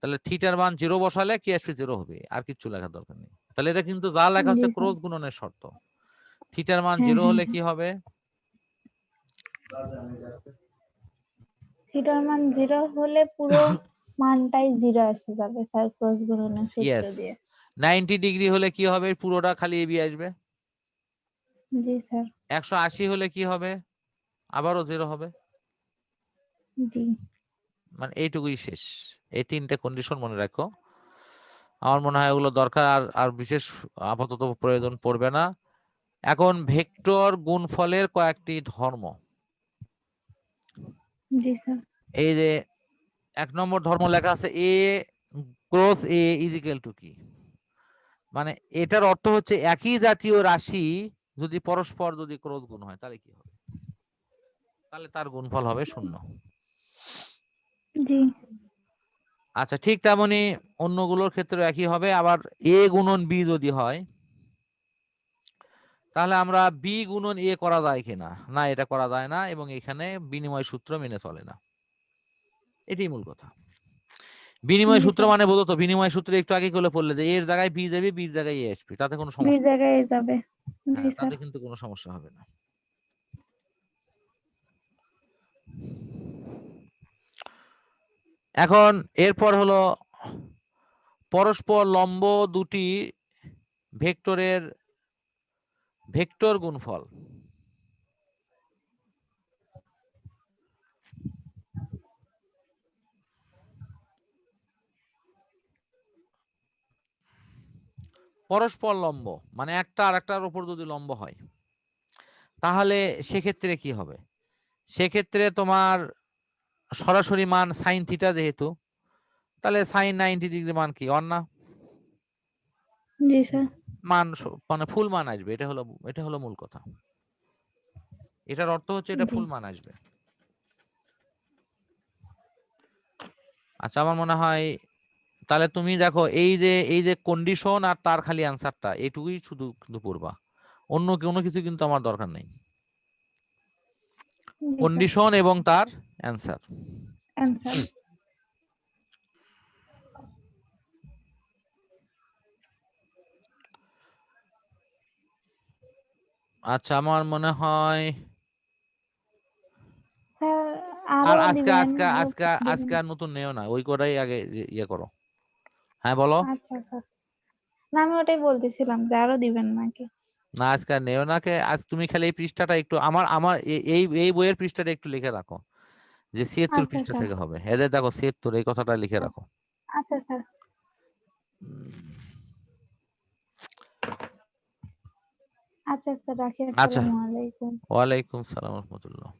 Speaker 1: তাহলে থিটার মান 0 বসালে কি আসবে, 0 হবে, আর কিচ্ছু লেখার দরকার নেই। তাহলে এটা কিন্তু যা লেখা
Speaker 2: জি
Speaker 1: হচ্ছে
Speaker 2: স্যার
Speaker 1: ক্রস গুণনের শর্ত। থিটার মান
Speaker 2: হ্যাঁ
Speaker 1: 0
Speaker 2: হ্যাঁ
Speaker 1: হলে
Speaker 2: হ্যাঁ
Speaker 1: কি হবে?
Speaker 2: থিটার মান 0 হলে পুরো মানটাই 0 এসে যাবে স্যার ক্রস গুণনের সূত্র
Speaker 1: ইয়েস।
Speaker 2: দিয়ে
Speaker 1: 90 ডিগ্রি হলে কি হবে, পুরোটা খালি এবি আসবে।
Speaker 2: জি স্যার
Speaker 1: 180 হলে কি হবে, আবারও 0 হবে।
Speaker 2: জি
Speaker 1: মানে এইটুকুই শেষ। এই তিনটে কন্ডিশন মনে রাখো, আমার মনে হয় ওগুলো দরকার, আর আর বিশেষ আপাতত প্রয়োজন পড়বে না। এখন ভেক্টর গুণফলের কয়েকটি ধর্ম।
Speaker 2: জি স্যার
Speaker 1: এই যে 1 নম্বর ধর্ম লেখা আছে এ ক্রস এ ইজিক্যাল টু কি, মানে এটার অর্থ হচ্ছে একই জাতীয় রাশি যদি পরস্পর যদি ক্রস গুণ হয় তাহলে কি হবে, তাহলে তার গুণফল হবে 0।
Speaker 2: জি
Speaker 1: আচ্ছা, ঠিক তেমনি অন্যগুলোর ক্ষেত্রে একই হবে। আবার এ গুণন বি যদি হয়, তাহলে আমরা বি গুণন এ করা যায় কিনা, না এটা করা যায় না, এবং এখানে বিনিময় সূত্র মেনে চলে না, এটাই মূল কথা। বিনিময়
Speaker 2: জি
Speaker 1: সূত্র
Speaker 2: স্যার
Speaker 1: মানে বোঝো তো, বিনিময় সূত্র একটু আগে করে পড়লে যে এর জায়গায় বি যাবে, বির জায়গায় এ আসবে, তাতে কোনো
Speaker 2: বি
Speaker 1: সমস্যা,
Speaker 2: জায়গায় যাবে জি
Speaker 1: হ্যাঁ
Speaker 2: স্যার
Speaker 1: তাতে কিন্তু কোনো সমস্যা হবে না। এখন এরপর হলো পরস্পর লম্ব দুটি ভেক্টর গুণফল। পরস্পর লম্ব, মানে একটা আরেকটার উপর যদি লম্ব হয় তাহলে সেক্ষেত্রে কি হবে? সেক্ষেত্রে তোমার সরাসরি মান সাইন থিটা, যেহেতু তাহলে সাইন 90 ডিগ্রি মান কি অন না?
Speaker 2: জি স্যার।
Speaker 1: মান মানে ফুল মান আসবে, এটা হলো মূল কথা। এটার অর্থ হচ্ছে এটা
Speaker 2: জি
Speaker 1: ফুল মান আসবে। আচ্ছা, আমার মনে হয় তাহলে তুমি দেখো এই যে কন্ডিশন আর তার খালি অ্যান্সারটা এইটুকুই শুধু কিন্তু পড়বা, অন্য কোনো কিছু কিন্তু আমার দরকার নেই।
Speaker 2: জি স্যার।
Speaker 1: কন্ডিশন এবং তার অ্যান্সার।
Speaker 2: অ্যান্সার।
Speaker 1: আচ্ছা, আমার মনে হয়
Speaker 2: স্যার
Speaker 1: আর
Speaker 2: আরো
Speaker 1: আজকে
Speaker 2: দিবেন,
Speaker 1: আজকে
Speaker 2: আরো
Speaker 1: আজকে
Speaker 2: দিবেন?
Speaker 1: আজকে আর নতুন নেও না, ওই কটাই আগে ইয়ে করো। হ্যাঁ বলো।
Speaker 2: আচ্ছা স্যার। না আমি ওটাই বলতেছিলাম যে আরো দিবেন নাকি।
Speaker 1: না, আজকে আর নেও না কে, আজ তুমি খালি এই পৃষ্ঠাটা একটু আমার আমার এই এই বইয়ের পৃষ্ঠাটা একটু লিখে রাখো, যে 76
Speaker 2: আচ্ছা
Speaker 1: পৃষ্ঠা
Speaker 2: স্যার।
Speaker 1: থেকে হবে, এদের দেখো 76 এই কথাটা লিখে রাখো।
Speaker 2: আচ্ছা স্যার। আচ্ছা স্যার, রাখি।
Speaker 1: আচ্ছা,
Speaker 2: আসসালামু আলাইকুম।
Speaker 1: ওয়ালাইকুম সালাম রহমতুল্লাহ।